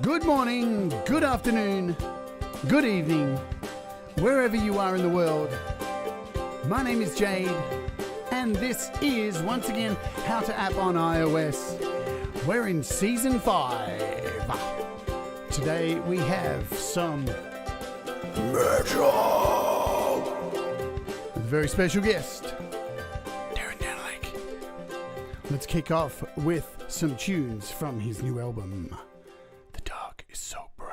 Good morning, good afternoon, good evening, wherever you are in the world. My name is Jade, and this is, once again, How to App on iOS. We're in Season 5. Today we have some metal with a very special guest, Darren Daneliuk. Let's kick off with some tunes from his new album. The dark is so bright.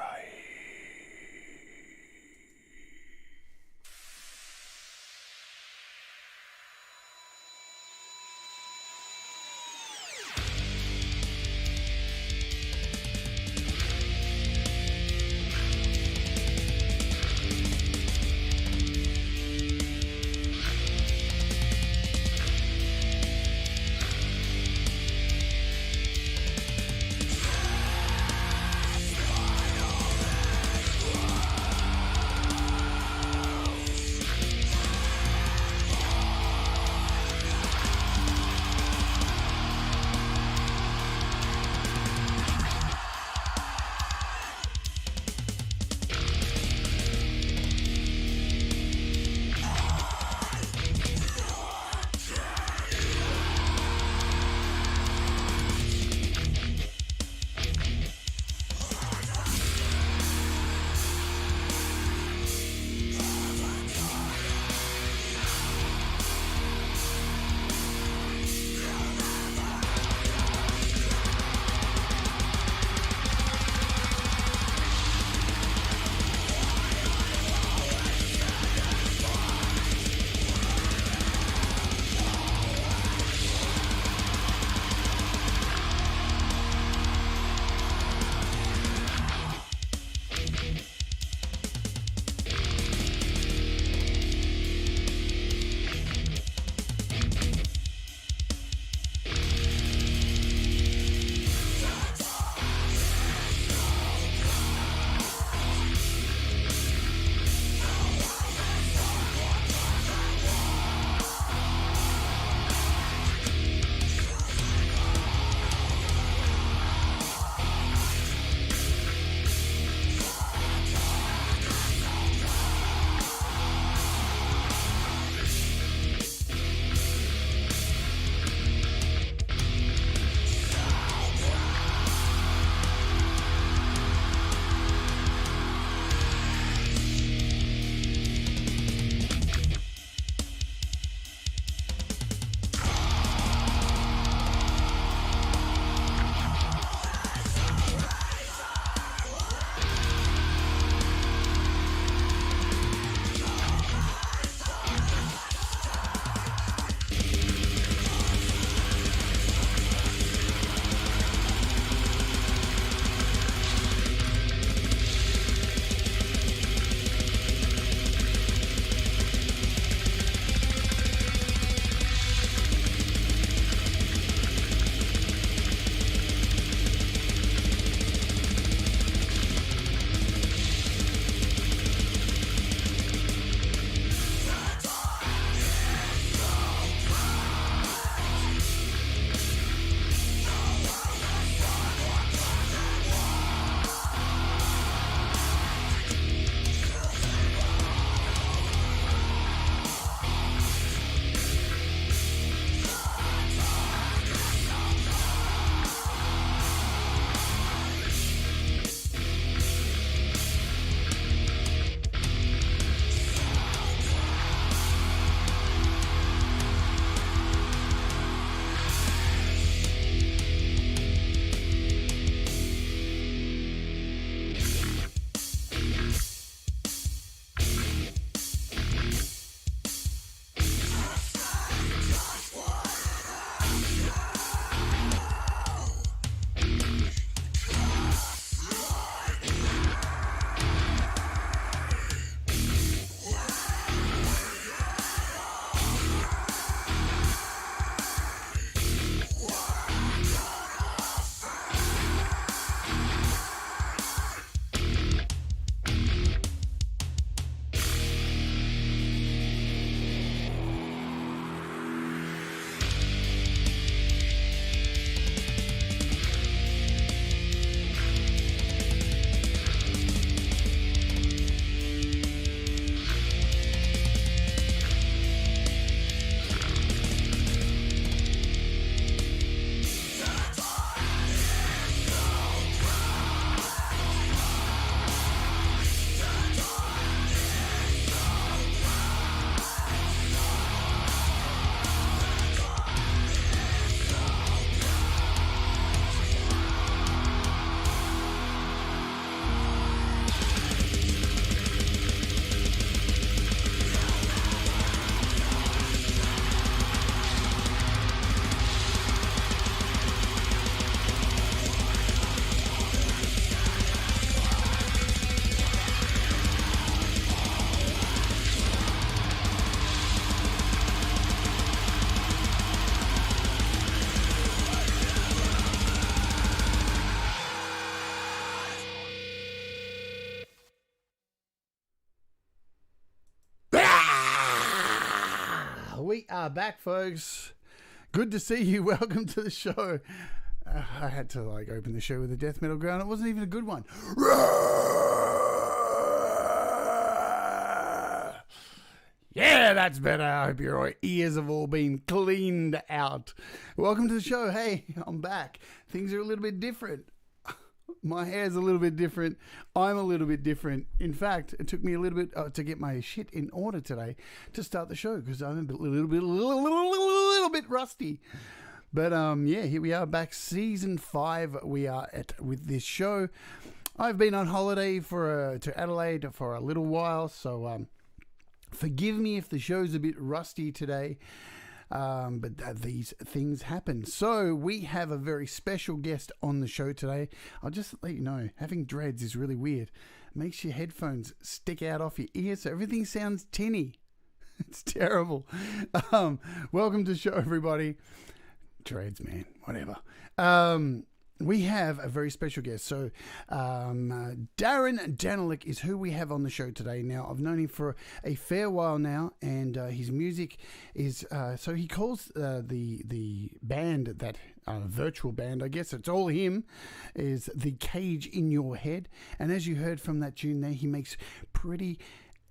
We are back, folks. Good to see you. Welcome to the show. I had to open the show with a death metal growl. It wasn't even a good one. Yeah, that's better. I hope your ears have all been cleaned out. Welcome to the show. Hey, I'm back. Things are a little bit different. My hair's a little bit different. I'm a little bit different. In fact, it took me a little bit to get my shit in order today to start the show because I'm a little bit rusty. But yeah, here we are back, season 5. We are with this show. I've been on holiday to Adelaide for a little while, so forgive me if the show's a bit rusty today. But these things happen. So we have a very special guest on the show today. I'll just let you know, having dreads is really weird. It makes your headphones stick out off your ears, so everything sounds tinny. It's terrible. Welcome to the show, everybody. Dreads, man, whatever. We have a very special guest. So, Darren Daneliuk is who we have on the show today. Now, I've known him for a fair while now, and his music is. So he calls the band, that virtual band, I guess it's all him, is The Cage in Your Head. And as you heard from that tune there, he makes pretty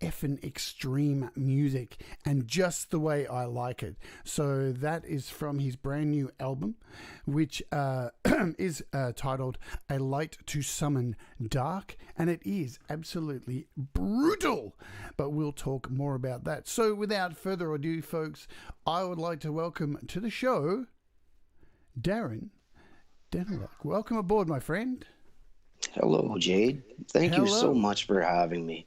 effing extreme music, and just the way I like it. So that is from his brand new album, which is titled A Light to Summon Dark, and it is absolutely brutal, but we'll talk more about that. So without further ado, folks, I would like to welcome to the show Darren Daneliuk. Welcome aboard, my friend. Hello, Jade. Thank you so much for having me.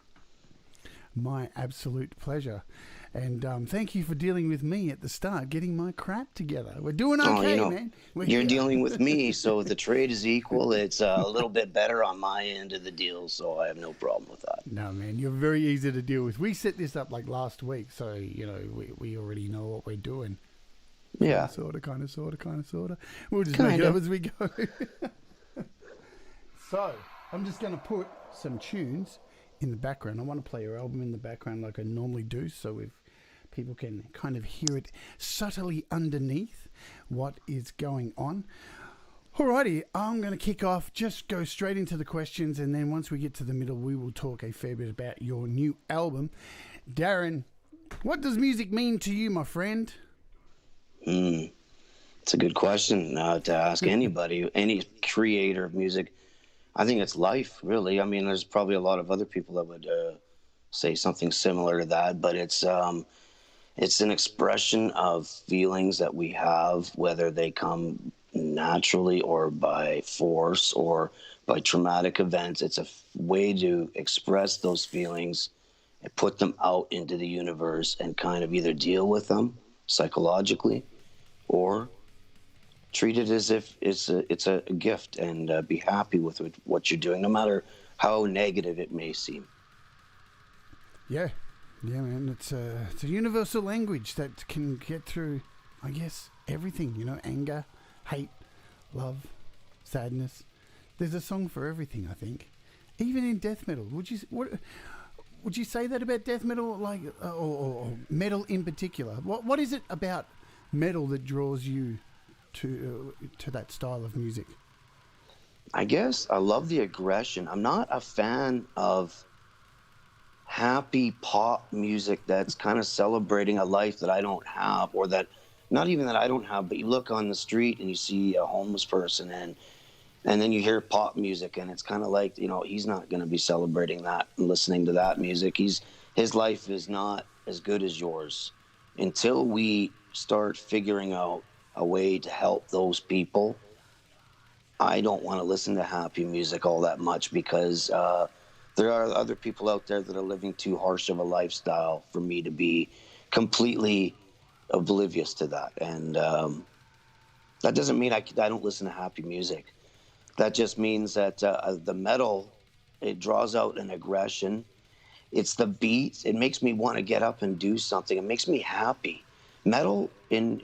My absolute pleasure. And thank you for dealing with me at the start, getting my crap together. We're doing okay, man. You're dealing with me, so the trade is equal. It's a little bit better on my end of the deal, so I have no problem with that. No, man, you're very easy to deal with. We set this up last week, so, we already know what we're doing. Yeah. Sort of. We'll just make it up as we go. So, I'm just going to put some tunes in the background. I want to play your album in the background like I normally do, so if people can kind of hear it subtly underneath what is going on. Alrighty, I'm going to kick off, just go straight into the questions, and then once we get to the middle, we will talk a fair bit about your new album. Darren, what does music mean to you, my friend? It's a good question to ask anybody, any creator of music. I think it's life, really. I mean, there's probably a lot of other people that would say something similar to that, but it's an expression of feelings that we have, whether they come naturally or by force or by traumatic events. It's a way to express those feelings and put them out into the universe and kind of either deal with them psychologically or treat it as if it's a gift and be happy with what you're doing, no matter how negative it may seem. Yeah, man. It's a universal language that can get through, I guess, everything. Anger, hate, love, sadness. There's a song for everything, I think. Even in death metal, would you say that about death metal, or metal in particular? What is it about metal that draws you to that style of music? I guess I love the aggression. I'm not a fan of happy pop music that's kind of celebrating a life that I don't have, or that not even that I don't have, but you look on the street and you see a homeless person and then you hear pop music and it's kind of like, he's not going to be celebrating that and listening to that music. His life is not as good as yours. Until we start figuring out a way to help those people, I don't want to listen to happy music all that much, because there are other people out there that are living too harsh of a lifestyle for me to be completely oblivious to that. And that doesn't mean I don't listen to happy music. That just means that the metal, it draws out an aggression. It's the beats. It makes me want to get up and do something. It makes me happy. Metal, in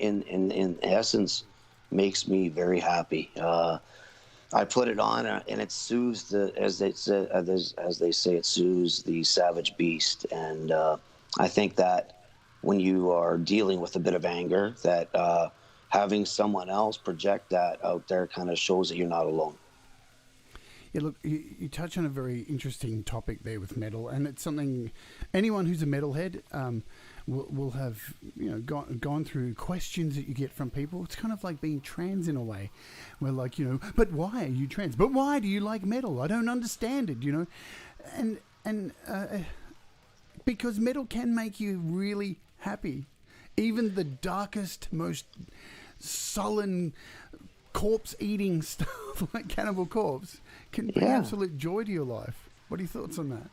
essence, makes me very happy. I put it on, and it soothes as they say, it soothes the savage beast. And I think that when you are dealing with a bit of anger, that having someone else project that out there kind of shows that you're not alone. Yeah, look, you touch on a very interesting topic there with metal, and it's something anyone who's a metalhead will have gone through questions that you get from people. It's kind of like being trans in a way, where like but why are you trans? But why do you like metal? I don't understand it, and because metal can make you really happy, even the darkest, most sullen corpse-eating stuff like Cannibal Corpse can bring absolute joy to your life. What are your thoughts on that?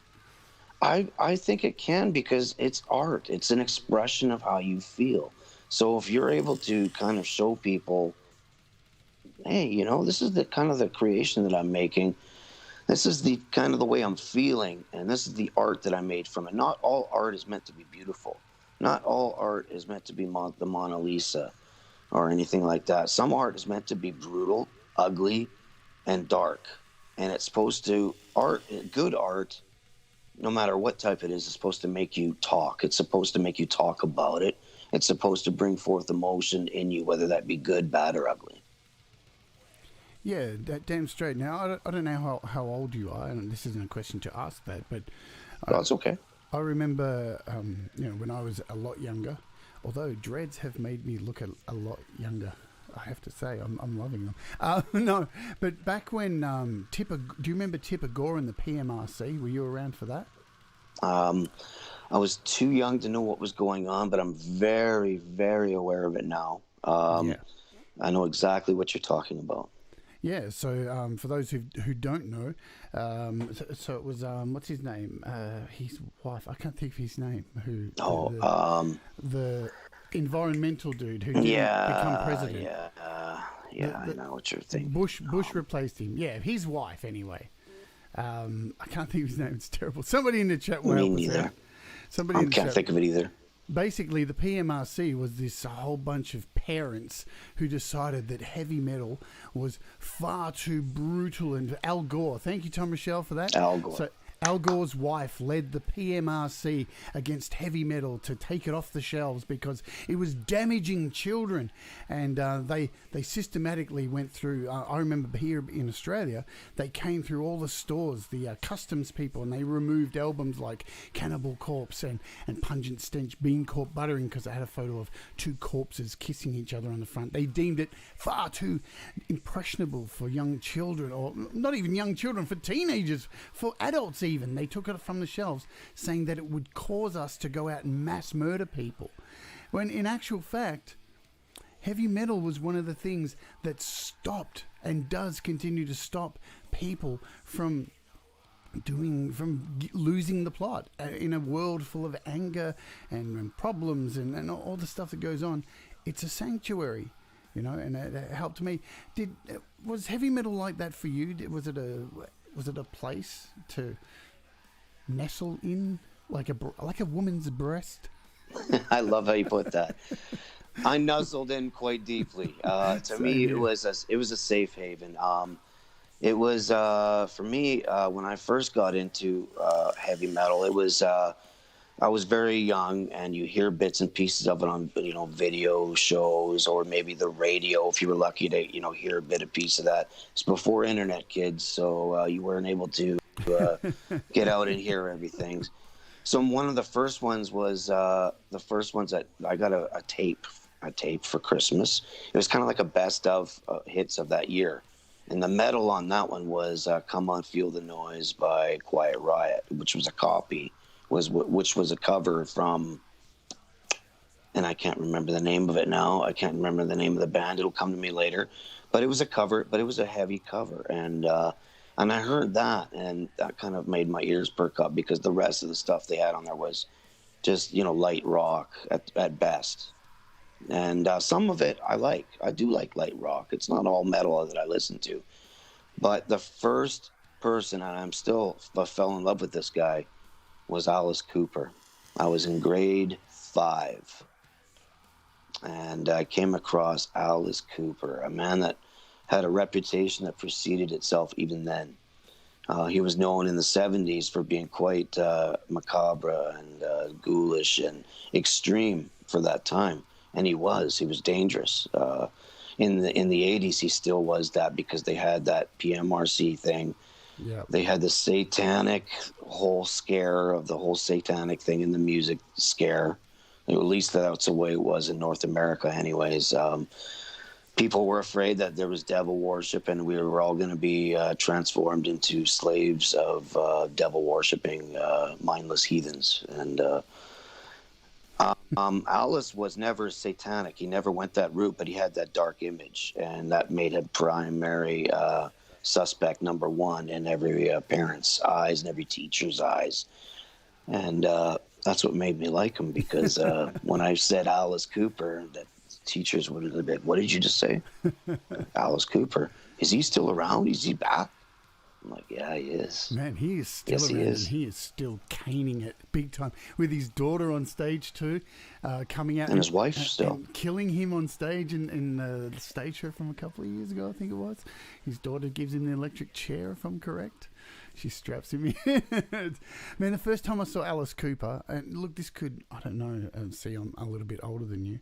I think it can, because it's art. It's an expression of how you feel. So if you're able to kind of show people, hey, this is the kind of the creation that I'm making. This is the kind of the way I'm feeling, and this is the art that I made from it. Not all art is meant to be beautiful. Not all art is meant to be the Mona Lisa or anything like that. Some art is meant to be brutal, ugly, and dark. And it's supposed to, good art, no matter what type it is supposed to make you talk. It's supposed to make you talk about it. It's supposed to bring forth emotion in you, whether that be good, bad, or ugly. Yeah, damn straight. Now, I don't know how old you are, and this isn't a question to ask that, but... That's okay. I remember, when I was a lot younger, although dreads have made me look a lot younger, I have to say. I'm loving them. No, but back when do you remember Tipper Gore and the PMRC? Were you around for that? I was too young to know what was going on, but I'm very, very aware of it now. I know exactly what you're talking about. Yeah, so for those who don't know, so it was, what's his name? His wife, I can't think of his name. The environmental dude who didn't become president. I know what you're thinking. Bush replaced him. Yeah, his wife anyway. I can't think of his name. It's terrible. Somebody in the chat will help us out. I can't think of it either. Basically, the PMRC was this whole bunch of parents who decided that heavy metal was far too brutal. And Al Gore, thank you, Tom Michelle, for that. Al Gore. So Al Gore's wife led the PMRC against heavy metal to take it off the shelves because it was damaging children. And they systematically went through, I remember here in Australia, they came through all the stores, the customs people, and they removed albums like Cannibal Corpse and Pungent Stench Bean Corp Buttering because they had a photo of two corpses kissing each other on the front. They deemed it far too impressionable for young children, or not even young children, for teenagers, for adults even. They took it from the shelves, saying that it would cause us to go out and mass murder people. When in actual fact, heavy metal was one of the things that stopped and does continue to stop people from losing the plot in a world full of anger and problems and all the stuff that goes on. It's a sanctuary, and it helped me. Was heavy metal like that for you? Was it a place to nestle in like a woman's breast? I love how you put that. I nuzzled in quite deeply. To me, it was a safe haven. It was for me when I first got into heavy metal. It was I was very young, and you hear bits and pieces of it on video shows or maybe the radio if you were lucky to hear a bit of piece of that. It's before internet, kids, so you weren't able to get out and hear everything. So one of the first ones was the first ones that I got a tape for Christmas. It was kind of like a best of hits of that year. And the metal on that one was Come On Feel the Noise by Quiet Riot, which was a cover from, and I can't remember the name of it now. I can't remember the name of the band. It'll come to me later. But it was a cover, but it was a heavy cover. And I heard that, and that kind of made my ears perk up because the rest of the stuff they had on there was just, light rock at best. And some of it I like. I do like light rock. It's not all metal that I listen to. But the first person, and I fell in love with this guy, was Alice Cooper. I was in grade 5. And I came across Alice Cooper, a man that had a reputation that preceded itself even then. He was known in the 70s for being quite macabre and ghoulish and extreme for that time. And he was dangerous. In the 80s, he still was that, because they had that PMRC thing. Yeah. They had the satanic whole scare of the whole satanic thing in the music scare. At least that's the way it was in North America anyways. People were afraid that there was devil worship, and we were all going to be transformed into slaves of devil worshiping mindless heathens. And Alice was never satanic. He never went that route, but he had that dark image, and that made him primary suspect number one in every parent's eyes and every teacher's eyes. And that's what made me like him, because when I said Alice Cooper, that teachers would have been, what did you just say? Alice Cooper. Is he still around? Is he back? I'm like, yeah, he is. Man, he is still around, and he is still caning it big time, with his daughter on stage too, coming out and his wife still and killing him on stage in the stage show from a couple of years ago, I think it was. His daughter gives him the electric chair, if I'm correct. She straps him in. Man, the first time I saw Alice Cooper, and look, this could, I don't know, see, I'm a little bit older than you,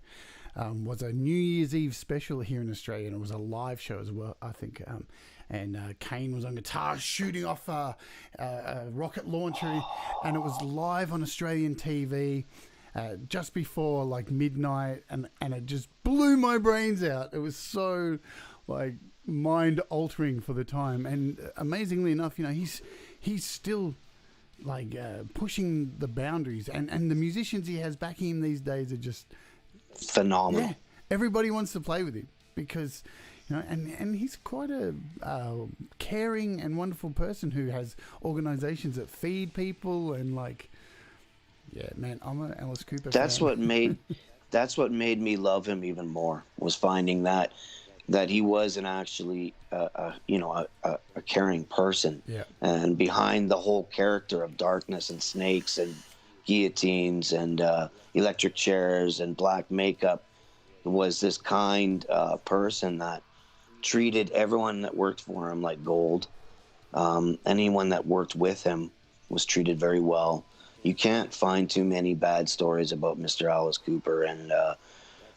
was a New Year's Eve special here in Australia, and it was a live show as well, I think. And Kane was on guitar shooting off a rocket launcher, and it was live on Australian TV just before like midnight, and it just blew my brains out. It was so like mind altering for the time, and amazingly enough, you know, he's still like pushing the boundaries, and the musicians he has backing him these days are just phenomenal. Yeah, everybody wants to play with him, because you know, and he's quite a caring and wonderful person who has organizations that feed people, and like, yeah, man, I'm an Alice Cooper That's fan. what made me love him even more, was finding that he wasn't actually a caring person. Yeah. And behind the whole character of darkness and snakes and guillotines and electric chairs and black makeup was this kind person that treated everyone that worked for him like gold. Anyone that worked with him was treated very well. You can't find too many bad stories about Mr. Alice Cooper, and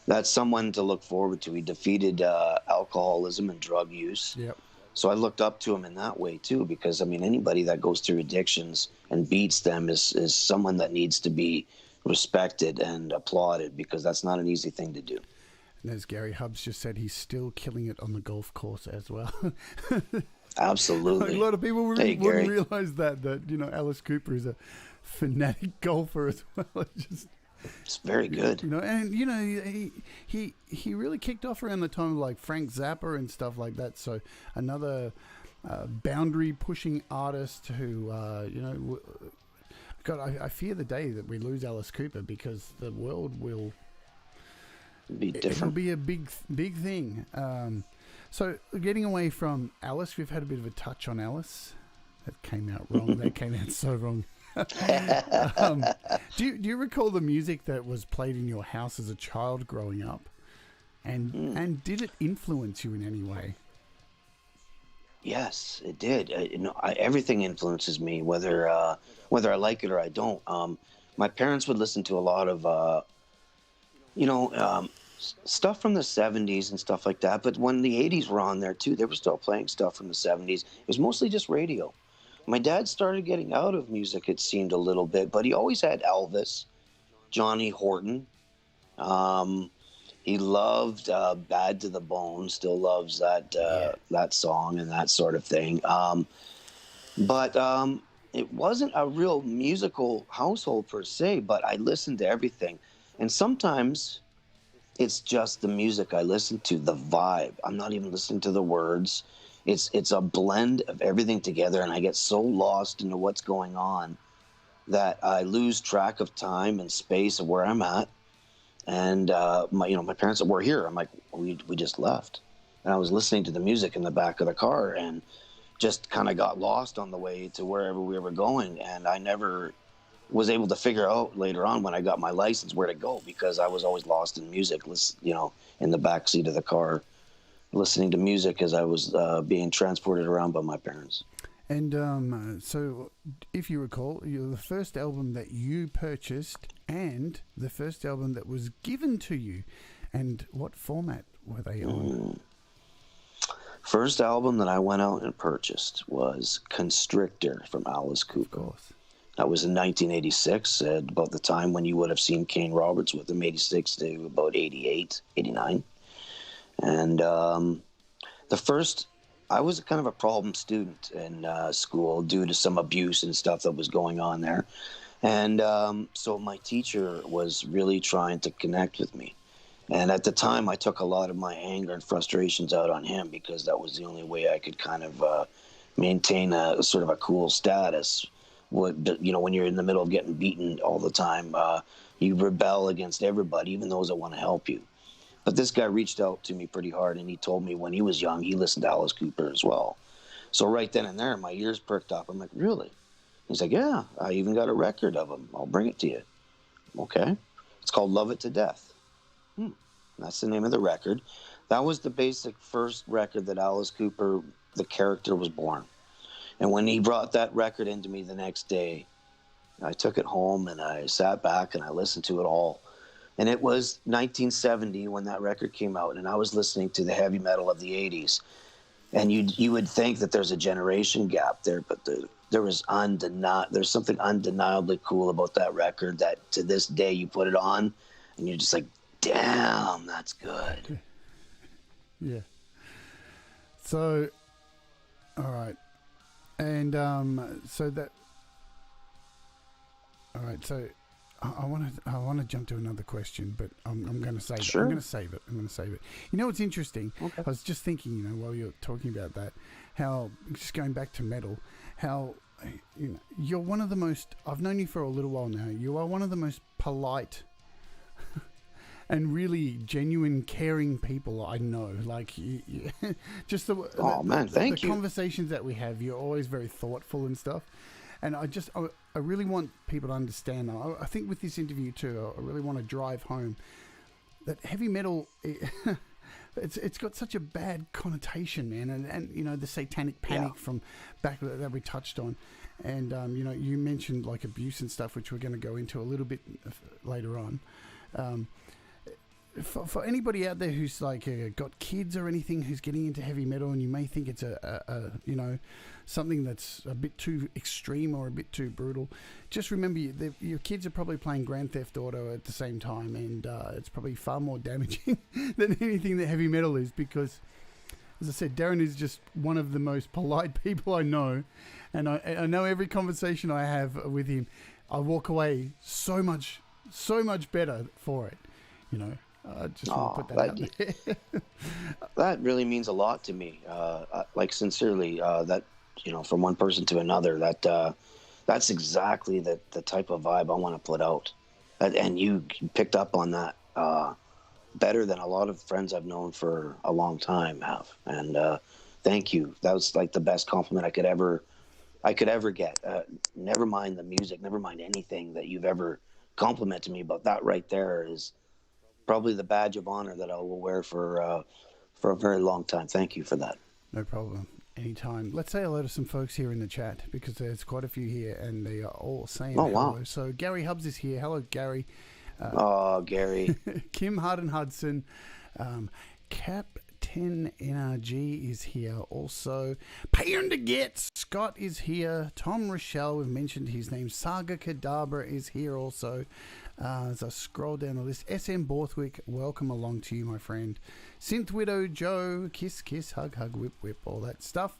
that's someone to look forward to. He defeated alcoholism and drug use. Yep. So I looked up to him in that way too, because I mean, anybody that goes through addictions and beats them is someone that needs to be respected and applauded, because that's not an easy thing to do. And as Gary Hubbs just said, he's still killing it on the golf course as well. Absolutely. A lot of people wouldn't realize that you know, Alice Cooper is a fanatic golfer as well. It's very good. You know, and you know, he really kicked off around the time of like Frank Zappa and stuff like that. So another boundary pushing artist who you know, God, I fear the day that we lose Alice Cooper, because the world will be different. It'll be a big thing. So getting away from Alice, we've had a bit of a touch on Alice. That came out wrong. That came out so wrong. Do you recall the music that was played in your house as a child growing up, and did it influence you in any way? Yes, it did. Everything influences me, whether I like it or I don't. My parents would listen to a lot of stuff from the 70s and stuff like that. But when the 80s were on there too, they were still playing stuff from the 70s. It was mostly just radio. My dad started getting out of music, it seemed, a little bit, but he always had Elvis, Johnny Horton. He loved Bad to the Bone, still loves that song and that sort of thing. But it wasn't a real musical household per se, but I listened to everything. And sometimes it's just the music I listen to, the vibe. I'm not even listening to the words. It's a blend of everything together, and I get so lost into what's going on that I lose track of time and space of where I'm at. And my parents were here. I'm like, we just left, and I was listening to the music in the back of the car, and just kind of got lost on the way to wherever we were going. And I never was able to figure out later on when I got my license where to go, because I was always lost in music, in the back seat of the car, listening to music as I was being transported around by my parents. And so, if you recall, you're the first album that you purchased and the first album that was given to you. And what format were they on? First album that I went out and purchased was Constrictor from Alice Cooper. Of course. That was in 1986, at about the time when you would have seen Kane Roberts with him, 86 to about 88, 89. And I was kind of a problem student in school due to some abuse and stuff that was going on there. And so my teacher was really trying to connect with me. And at the time, I took a lot of my anger and frustrations out on him because that was the only way I could kind of maintain a sort of a cool status. When you're in the middle of getting beaten all the time, you rebel against everybody, even those that want to help you. But this guy reached out to me pretty hard, and he told me when he was young, he listened to Alice Cooper as well. So right then and there, my ears perked up. I'm like, really? He's like, yeah, I even got a record of him. I'll bring it to you. Okay. It's called Love It to Death. That's the name of the record. That was the basic first record that Alice Cooper, the character, was born. And when he brought that record into me the next day, I took it home and I sat back and I listened to it all. And it was 1970 when that record came out, and I was listening to the heavy metal of the 80s. And you would think that there's a generation gap there, but there's something undeniably cool about that record that to this day you put it on and you're just like, damn, that's good. Yeah. So, all right. And so I want to jump to another question, but I'm going to save it. I'm going to save it. You know what's interesting? Okay. I was just thinking, while you're talking about that, how just going back to metal, how you're one of the most. I've known you for a little while now. You are one of the most polite and really genuine, caring people I know. Like, just the conversations that we have, you're always very thoughtful and stuff. And I really want people to understand. I think with this interview too, I really want to drive home that heavy metal, it's got such a bad connotation, man. And the satanic panic from back that we touched on. And, you mentioned like abuse and stuff, which we're going to go into a little bit later on. For anybody out there who's like got kids or anything who's getting into heavy metal, and you may think it's a something that's a bit too extreme or a bit too brutal, just remember your kids are probably playing Grand Theft Auto at the same time, and it's probably far more damaging than anything that heavy metal is, because, as I said, Darren is just one of the most polite people I know, and I know every conversation I have with him, I walk away so much better for it, I just want to put that out there. That really means a lot to me. Like, sincerely, that, from one person to another, that's exactly the type of vibe I want to put out. And you picked up on that better than a lot of friends I've known for a long time have. And thank you. That was like the best compliment I could ever get. Never mind the music, never mind anything that you've ever complimented me about. That right there is probably the badge of honor that I will wear for a very long time. Thank you for that. No problem. Anytime. Let's say hello to some folks here in the chat, because there's quite a few here, and they are all saying hello. Wow. So Gary Hubbs is here. Hello, Gary. Gary. Kim Hudson. Cap10 NRG is here also. Paying to get. Scott is here. Tom Rochelle, we've mentioned his name. Saga Kadabra is here also. As I scroll down the list, SM Borthwick, welcome along to you, my friend. Synth Widow Joe, kiss, kiss, hug, hug, whip, whip, all that stuff.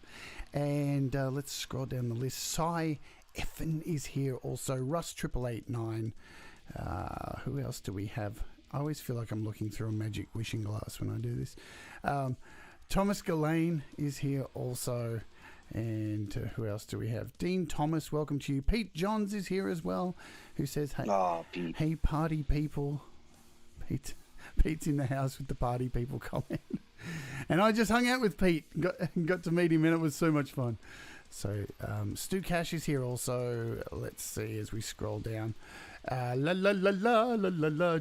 And let's scroll down the list. Cy Effin is here also. Russ 8889. Who else do we have? I always feel like I'm looking through a magic wishing glass when I do this. Thomas Gillane is here also. And who else do we have? Dean Thomas, welcome to you. Pete Johns is here as well, who says, hey party people. Pete's in the house with the party people comment. And I just hung out with Pete, got to meet him, and it was so much fun. So Stu Cash is here also. Let's see as we scroll down.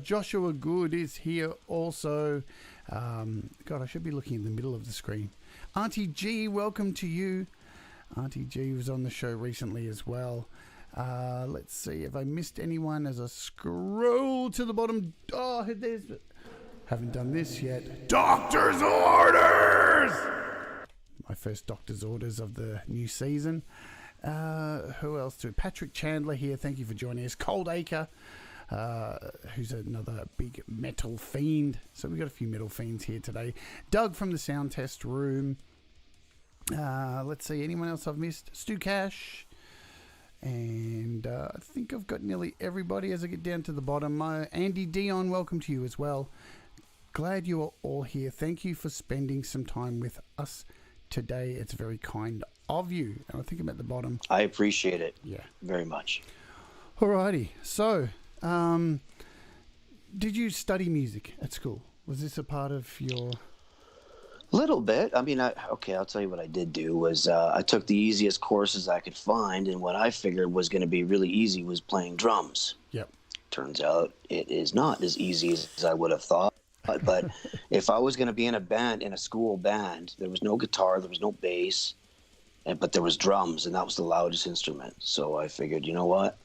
Joshua Good is here also. God, I should be looking in the middle of the screen. Auntie G, welcome to you. Auntie G was on the show recently as well. Let's see if I missed anyone as I scroll to the bottom. Oh, there's... Haven't done this yet. Doctor's orders! My first doctor's orders of the new season. Who else too? Patrick Chandler here. Thank you for joining us. Cold Acre, who's another big metal fiend. So we've got a few metal fiends here today. Doug from the sound test room. Let's see, anyone else I've missed? Stu Cash. And I think I've got nearly everybody as I get down to the bottom. Andy Dion, welcome to you as well. Glad you are all here. Thank you for spending some time with us today. It's very kind of you. And I think I'm at the bottom. I appreciate it. Yeah. Very much. Alrighty. So, did you study music at school? Was this a part of your... Little bit. I mean, I'll tell you what I did do was I took the easiest courses I could find, and what I figured was going to be really easy was playing drums. Yep. Turns out it is not as easy as I would have thought. But if I was going to be in a band, in a school band, there was no guitar, there was no bass, but there was drums, and that was the loudest instrument. So I figured, you know what?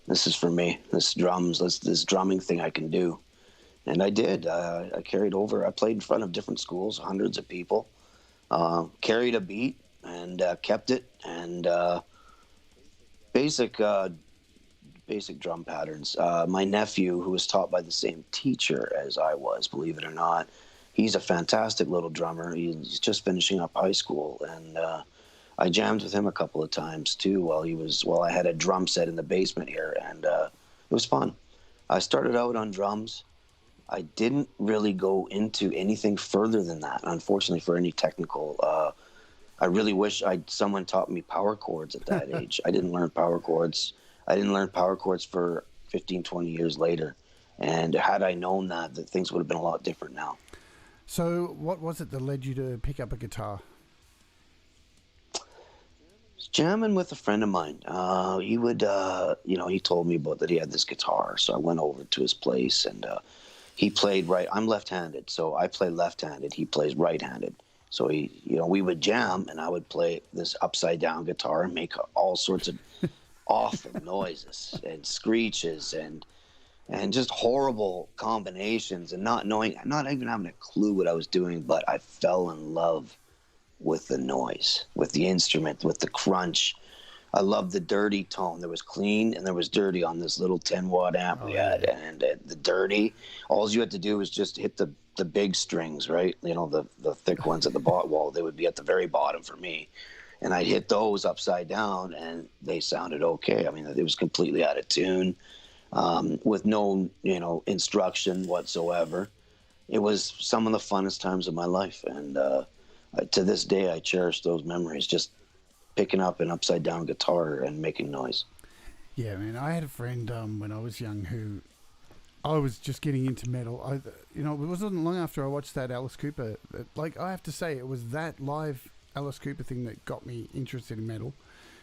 This is for me. This drumming thing I can do. And I did. I carried over. I played in front of different schools, hundreds of people, carried a beat and kept it, and basic drum patterns. My nephew, who was taught by the same teacher as I was, believe it or not, he's a fantastic little drummer. He's just finishing up high school, and I jammed with him a couple of times too while I had a drum set in the basement here, and it was fun. I started out on drums. I didn't really go into anything further than that, unfortunately, for any technical. I really wish someone taught me power chords at that age. I didn't learn power chords. I didn't learn power chords for 15, 20 years later. And had I known that things would have been a lot different now. So what was it that led you to pick up a guitar? Jamming with a friend of mine. He would, he told me about that he had this guitar. So I went over to his place, and he played right. I'm left-handed, so I play left-handed. He plays right-handed. So we would jam, and I would play this upside-down guitar and make all sorts of awful noises and screeches and just horrible combinations, and not even having a clue what I was doing, but I fell in love with the noise, with the instrument, with the crunch. I loved the dirty tone. There was clean and there was dirty on this little 10-watt amp we had. And the dirty, all you had to do was just hit the big strings, right? The thick ones at the bottom. Well, they would be at the very bottom for me. And I'd hit those upside down, and they sounded okay. I mean, it was completely out of tune, with no, instruction whatsoever. It was some of the funnest times of my life. And to this day, I cherish those memories, just picking up an upside down guitar and making noise. Yeah, man, I had a friend when I was young who I was just getting into metal. It wasn't long after I watched that Alice Cooper. I have to say, it was that live Alice Cooper thing that got me interested in metal.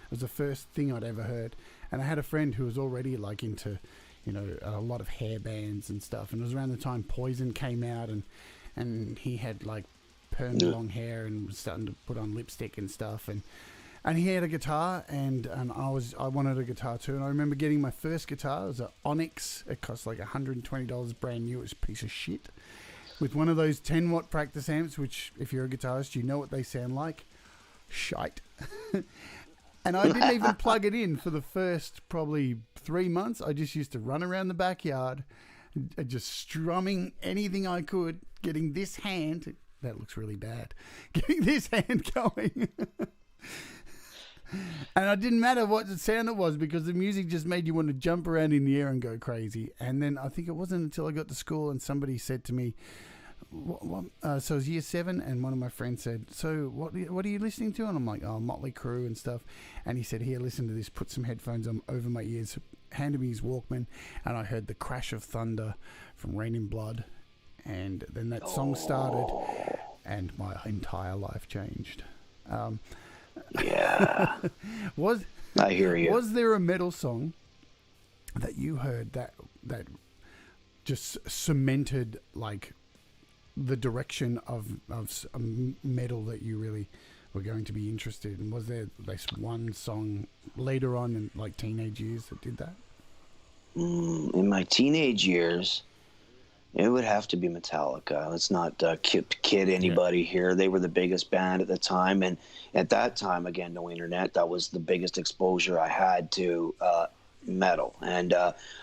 It was the first thing I'd ever heard. And I had a friend who was already into, a lot of hair bands and stuff. And it was around the time Poison came out, and he had perm long hair and was starting to put on lipstick and stuff. And he had a guitar, and I wanted a guitar too. And I remember getting my first guitar. It was an Onyx. It cost $120 brand new. It was a piece of shit. With one of those 10-watt practice amps, which, if you're a guitarist, you know what they sound like. Shite. And I didn't even plug it in for the first probably 3 months. I just used to run around the backyard, just strumming anything I could, getting this hand... That looks really bad. Getting this hand going. And it didn't matter what the sound it was, because the music just made you want to jump around in the air and go crazy. And then I think it wasn't until I got to school and somebody said to me, so it was year 7, and one of my friends said, so what are you listening to? And I'm like, Motley Crue and stuff. And he said, here, listen to this, put some headphones on over my ears, handed me his Walkman, and I heard the crash of thunder from Rain in Blood. And then that song started, and my entire life changed. Yeah. I hear you. Was there a metal song that you heard that just cemented the direction of metal that you really were going to be interested? And was there at least one song later on in like teenage years that did that? In my teenage years, it would have to be Metallica. Let's not kid anybody here. They were the biggest band at the time, and at that time, again, no internet. That was the biggest exposure I had to metal, and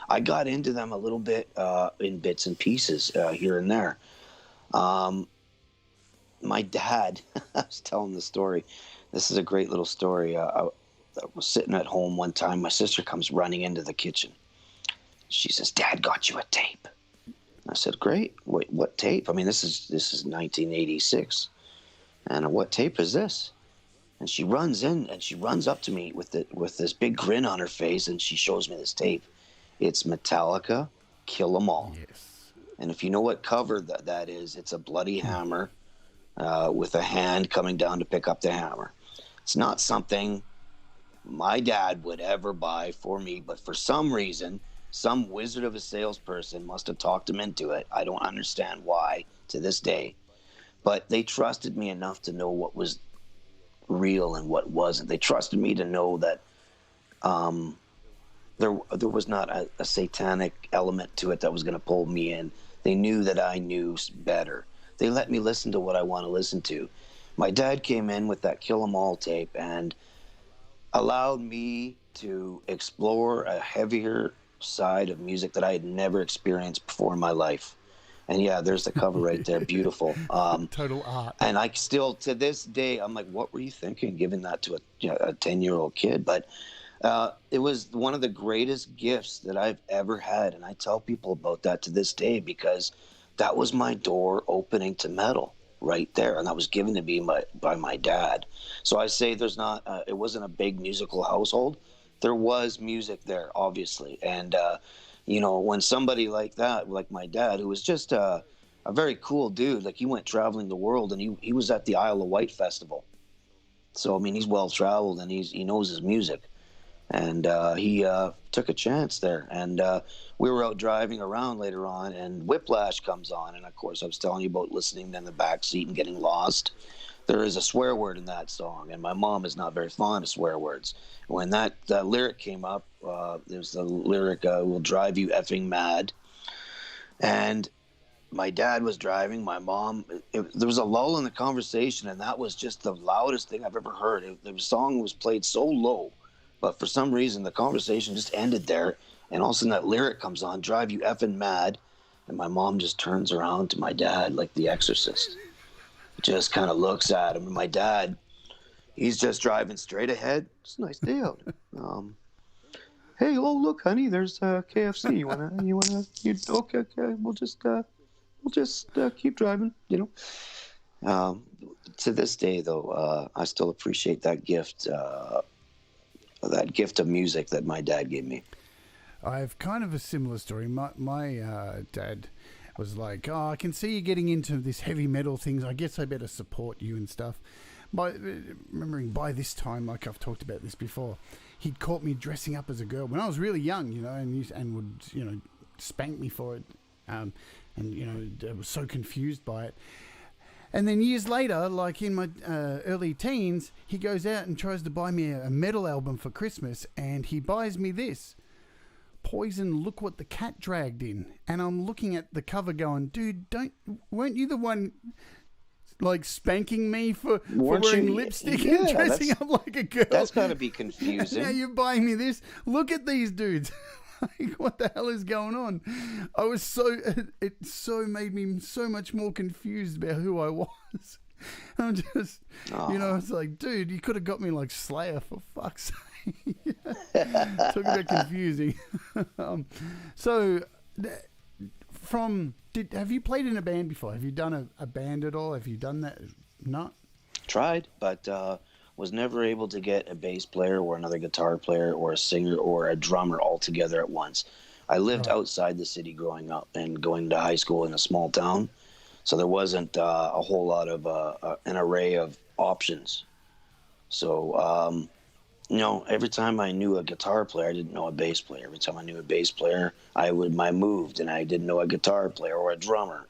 I got into them a little bit in bits and pieces here and there. My dad, I was telling the story. This is a great little story. I was sitting at home one time. My sister comes running into the kitchen. She says, "Dad got you a tape." I said, "Great. Wait, what tape?" I mean, this is 1986. And what tape is this? And she runs in and she runs up to me with this big grin on her face, and she shows me this tape. It's Metallica, Kill 'Em All. Yes. And if you know what cover that is, it's a bloody hammer with a hand coming down to pick up the hammer. It's not something my dad would ever buy for me, but for some reason, some wizard of a salesperson must have talked him into it. I don't understand why to this day. But they trusted me enough to know what was real and what wasn't. They trusted me to know that there was not a satanic element to it that was going to pull me in. They knew that I knew better. They let me listen to what I want to listen to. My dad came in with that Kill 'Em All tape and allowed me to explore a heavier side of music that I had never experienced before in my life. And yeah, there's the cover right there. Beautiful. Total art. And I still, to this day, I'm like, what were you thinking giving that to a 10-year-old kid? But it was one of the greatest gifts that I've ever had. And I tell people about that to this day because that was my door opening to metal right there. And that was given to me by my dad. So I say it wasn't a big musical household. There was music there, obviously. And, when somebody like that, like my dad, who was just a very cool dude, like he went traveling the world and he was at the Isle of Wight Festival. So, I mean, he's well-traveled and he knows his music. And he took a chance there. And we were out driving around later on and Whiplash comes on. And, of course, I was telling you about listening in the back seat and getting lost. There is a swear word in that song, and my mom is not very fond of swear words. When that lyric came up, there's the lyric, "will drive you effing mad." And my dad was driving, my mom, there was a lull in the conversation, and that was just the loudest thing I've ever heard. The song was played so low, but for some reason the conversation just ended there, and all of a sudden that lyric comes on, "drive you effing mad," and my mom just turns around to my dad like the Exorcist. Just kind of looks at him, and my dad, he's just driving straight ahead. It's a nice day out. Hey, oh look, honey, there's KFC. You wanna? Okay. We'll just keep driving. To this day, though, I still appreciate that gift of music that my dad gave me. I have kind of a similar story. My dad was like, "Oh, I can see you getting into this heavy metal things. I guess I better support you and stuff." But remembering by this time, like I've talked about this before, he'd caught me dressing up as a girl when I was really young, and would, spank me for it. I was so confused by it. And then years later, like in my early teens, he goes out and tries to buy me a metal album for Christmas, and he buys me this. Poison, Look What the Cat Dragged In. And I'm looking at the cover going, dude, weren't you the one like spanking me for wearing lipstick and dressing up like a girl? That's got to be confusing. Now you're buying me this? Look at these dudes. Like, what the hell is going on? I was it made me so much more confused about who I was. I'm just, it's like, dude, you could have got me like Slayer for fuck's sake. Talk about confusing. Have you played in a band before? Have you done a band at all? Have you done that? Not tried, but was never able to get a bass player or another guitar player or a singer or a drummer all together at once. I lived outside the city growing up and going to high school in a small town, so there wasn't a whole lot of an array of options. So every time I knew a guitar player, I didn't know a bass player. Every time I knew a bass player, I moved, and I didn't know a guitar player or a drummer.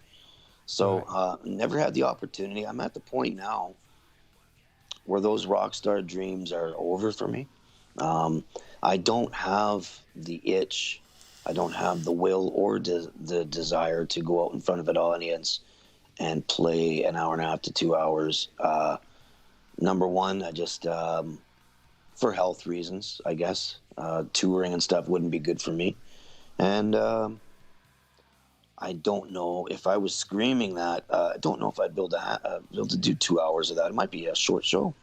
So never had the opportunity. I'm at the point now where those rock star dreams are over for me. I don't have the itch. I don't have the will or the desire to go out in front of an audience and play an hour and a half to 2 hours. Number one, I just, for health reasons, I guess, touring and stuff wouldn't be good for me. And I don't know if I was screaming that. I don't know if I'd be able to do 2 hours of that. It might be a short show.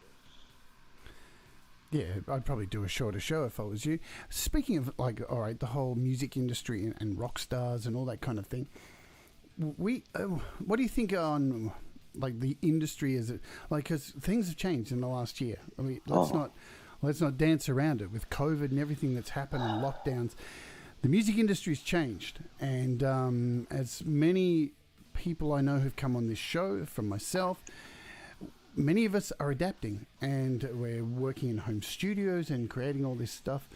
Yeah, I'd probably do a shorter show if I was you. Speaking of, like, all right, the whole music industry and rock stars and all that kind of thing, what do you think on, like, the industry as it, like, because things have changed in the last year. I mean, let's not dance around it with COVID and everything that's happened and lockdowns. The music industry's changed, and as many people I know who've come on this show, from myself, many of us are adapting, and we're working in home studios and creating all this stuff.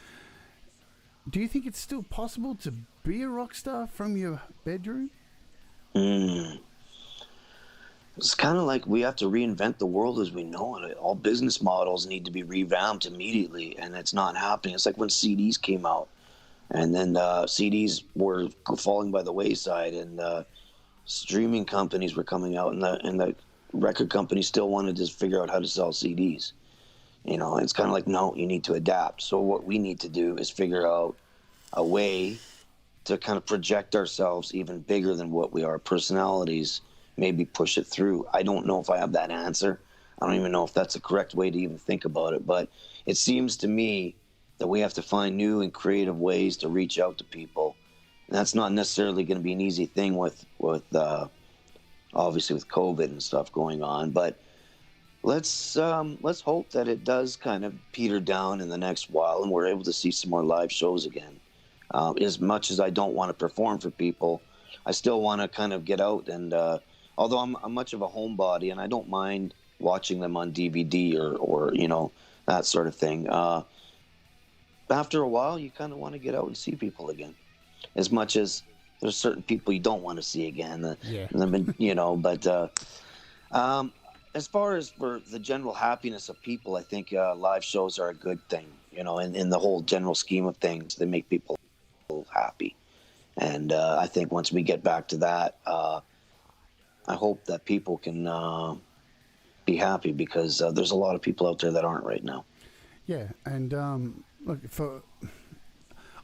Do you think it's still possible to be a rock star from your bedroom? It's kind of like we have to reinvent the world as we know it. All business models need to be revamped immediately, and it's not happening. It's like when CDs came out, and then CDs were falling by the wayside, and streaming companies were coming out, and the record companies still wanted to figure out how to sell CDs. You know, it's kind of like, no, you need to adapt. So what we need to do is figure out a way to kind of project ourselves even bigger than what we are, personalities, maybe push it through. I don't know if I have that answer. I don't even know if that's the correct way to even think about it, but it seems to me that we have to find new and creative ways to reach out to people. And that's not necessarily going to be an easy thing with obviously with COVID and stuff going on, but let's hope that it does kind of peter down in the next while and we're able to see some more live shows again. As much as I don't want to perform for people, I still want to kind of get out and although I'm much of a homebody and I don't mind watching them on DVD or you know, that sort of thing. After a while, you kind of want to get out and see people again, as much as there's certain people you don't want to see again. You know, but as far as for the general happiness of people, I think live shows are a good thing, you know, in the whole general scheme of things. They make people happy. And I think once we get back to that, I hope that people can be happy because there's a lot of people out there that aren't right now. Yeah, and look,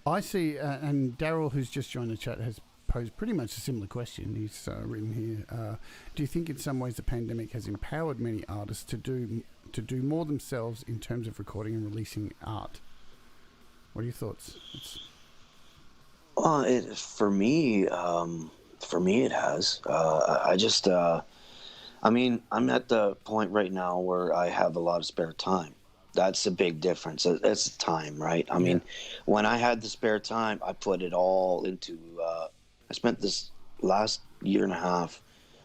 I see, and Daryl, who's just joined the chat, has posed pretty much a similar question. He's written here, do you think in some ways the pandemic has empowered many artists to do more themselves in terms of recording and releasing art? What are your thoughts? For me, it has. I mean, I'm at the point right now where I have a lot of spare time. That's a big difference. It's time, right? I mean, when I had the spare time, I put it all into, I spent this last year and a half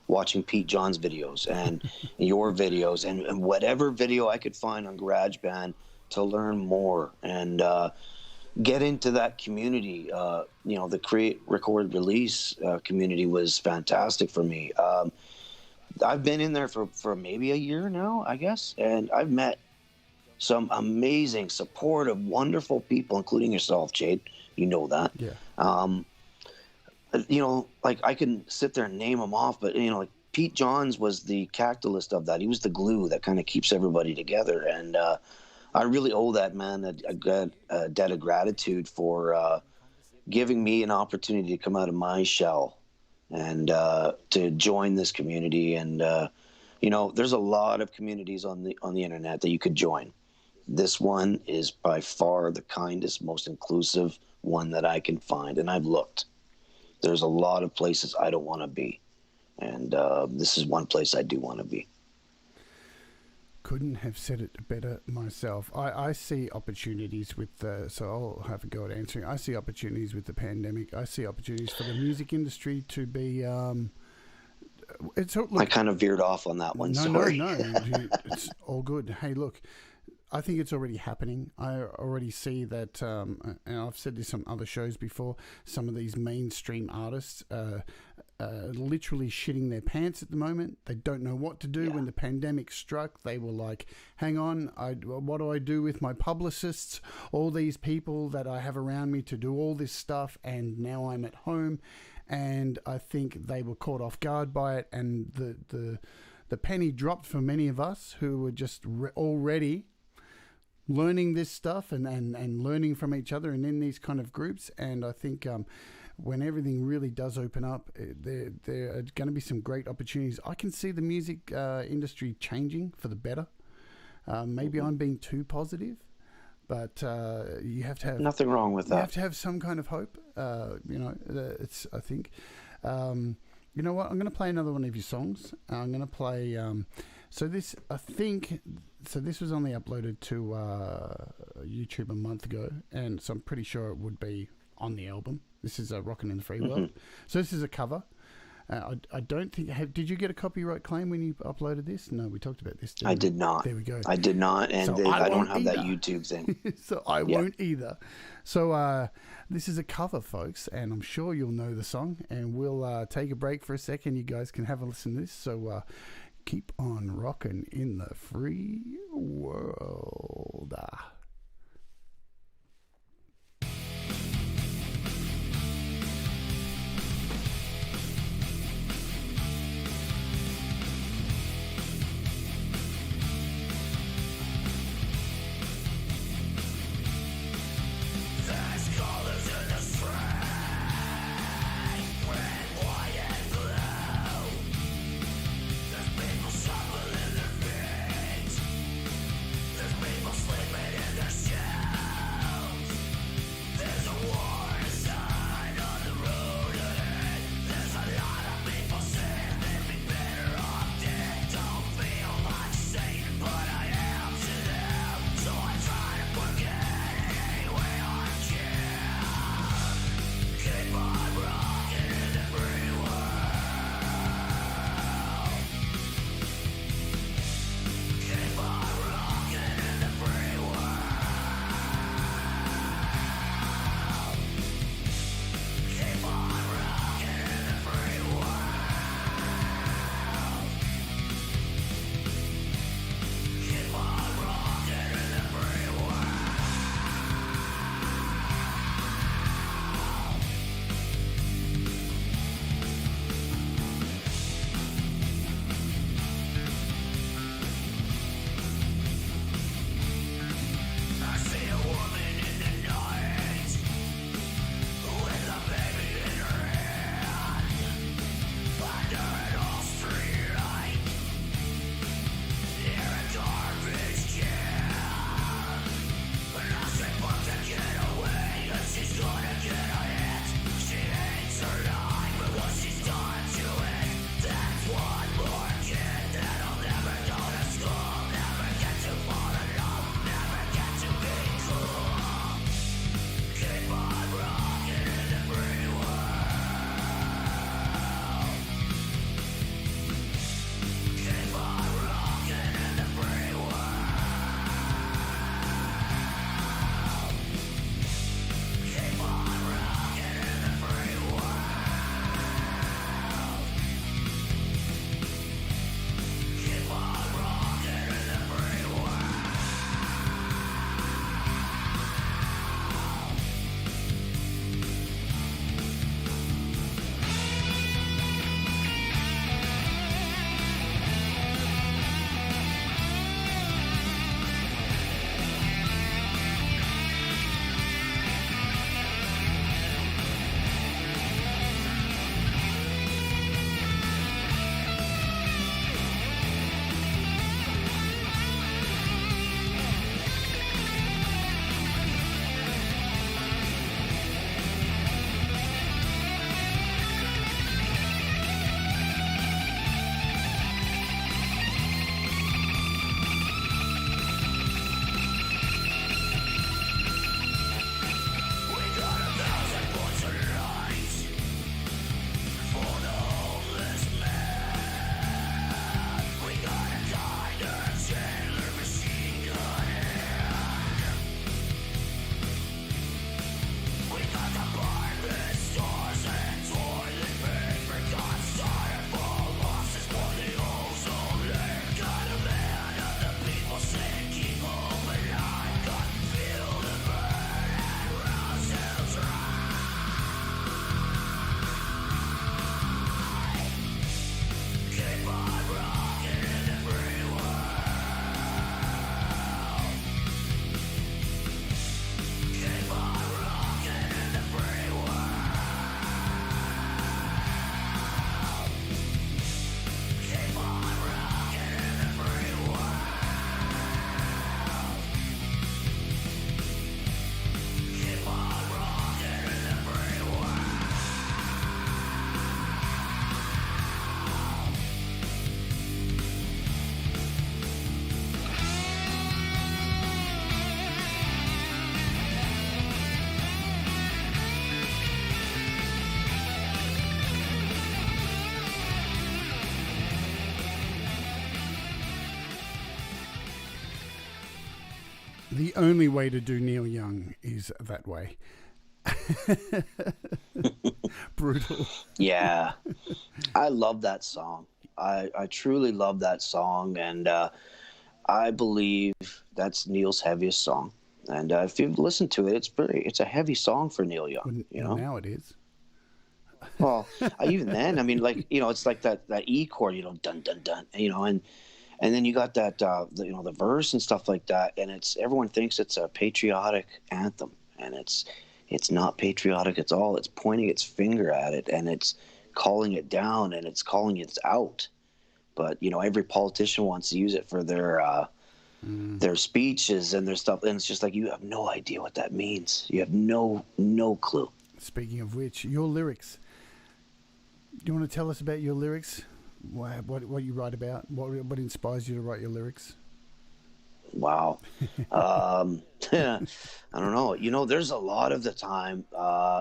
watching Pete John's videos and your videos and whatever video I could find on GarageBand to learn more and get into that community. You know, the create, record, release community was fantastic for me. I've been in there for maybe a year now, I guess, and I've met some amazing, supportive, wonderful people, including yourself, Jade. You know that. Yeah. You know, like I can sit there and name them off, but you know, like Pete Johns was the catalyst of that. He was the glue that kind of keeps everybody together, and I really owe that man a debt of gratitude for giving me an opportunity to come out of my shell and to join this community. And you know, there's a lot of communities on the internet that you could join. This one is by far the kindest, most inclusive one that I can find. And I've looked. There's a lot of places I don't want to be. And this is one place I do want to be. Couldn't have said it better myself. I see opportunities with so I'll have a go at answering. I see opportunities with the pandemic. I see opportunities for the music industry to be... I kind of veered off on that one. Sorry. No. It's all good. Hey, look, I think it's already happening. I already see that, and I've said this on other shows before, some of these mainstream artists literally shitting their pants at the moment. They don't know what to do. When the pandemic struck, they were like, hang on, what do I do with my publicists, all these people that I have around me to do all this stuff, and now I'm at home. And I think they were caught off guard by it, and the penny dropped for many of us who were just already learning this stuff and learning from each other and in these kind of groups. And I think when everything really does open up, there are going to be some great opportunities. I can see the music industry changing for the better. Maybe I'm being too positive, but you have to have nothing wrong with that. You have to have some kind of hope. It's, I think, you know what? I'm going to play another one of your songs. I'm going to play. So this was only uploaded to YouTube a month ago, and so I'm pretty sure it would be on the album. This is Rockin' in the Free World. So this is a cover. I don't think. Did you get a copyright claim when you uploaded this? No, we talked about this. I did not. There we go. I did not, and So I don't have either. that YouTube thing. So I won't either. So this is a cover, folks, and I'm sure you'll know the song. And we'll take a break for a second. You guys can have a listen to this. So keep on rocking in the free world. The only way to do Neil Young is that way. Brutal. Yeah, I love that song. I truly love that song, and I believe that's Neil's heaviest song. And if you've listened to it, it's a heavy song for Neil Young. Well, now it is. Well, even then, I mean, like, it's like that E chord, dun dun dun, and then you got that the verse and stuff like that, and everyone thinks it's a patriotic anthem, and it's not patriotic at all. It's pointing its finger at it, and it's calling it down, and it's calling it out. But every politician wants to use it for their speeches and their stuff, and it's just like, you have no idea what that means. You have no clue. Speaking of which, your lyrics. Do you want to tell us about your lyrics? What you write about? What inspires you to write your lyrics? Wow. I don't know. There's a lot of the time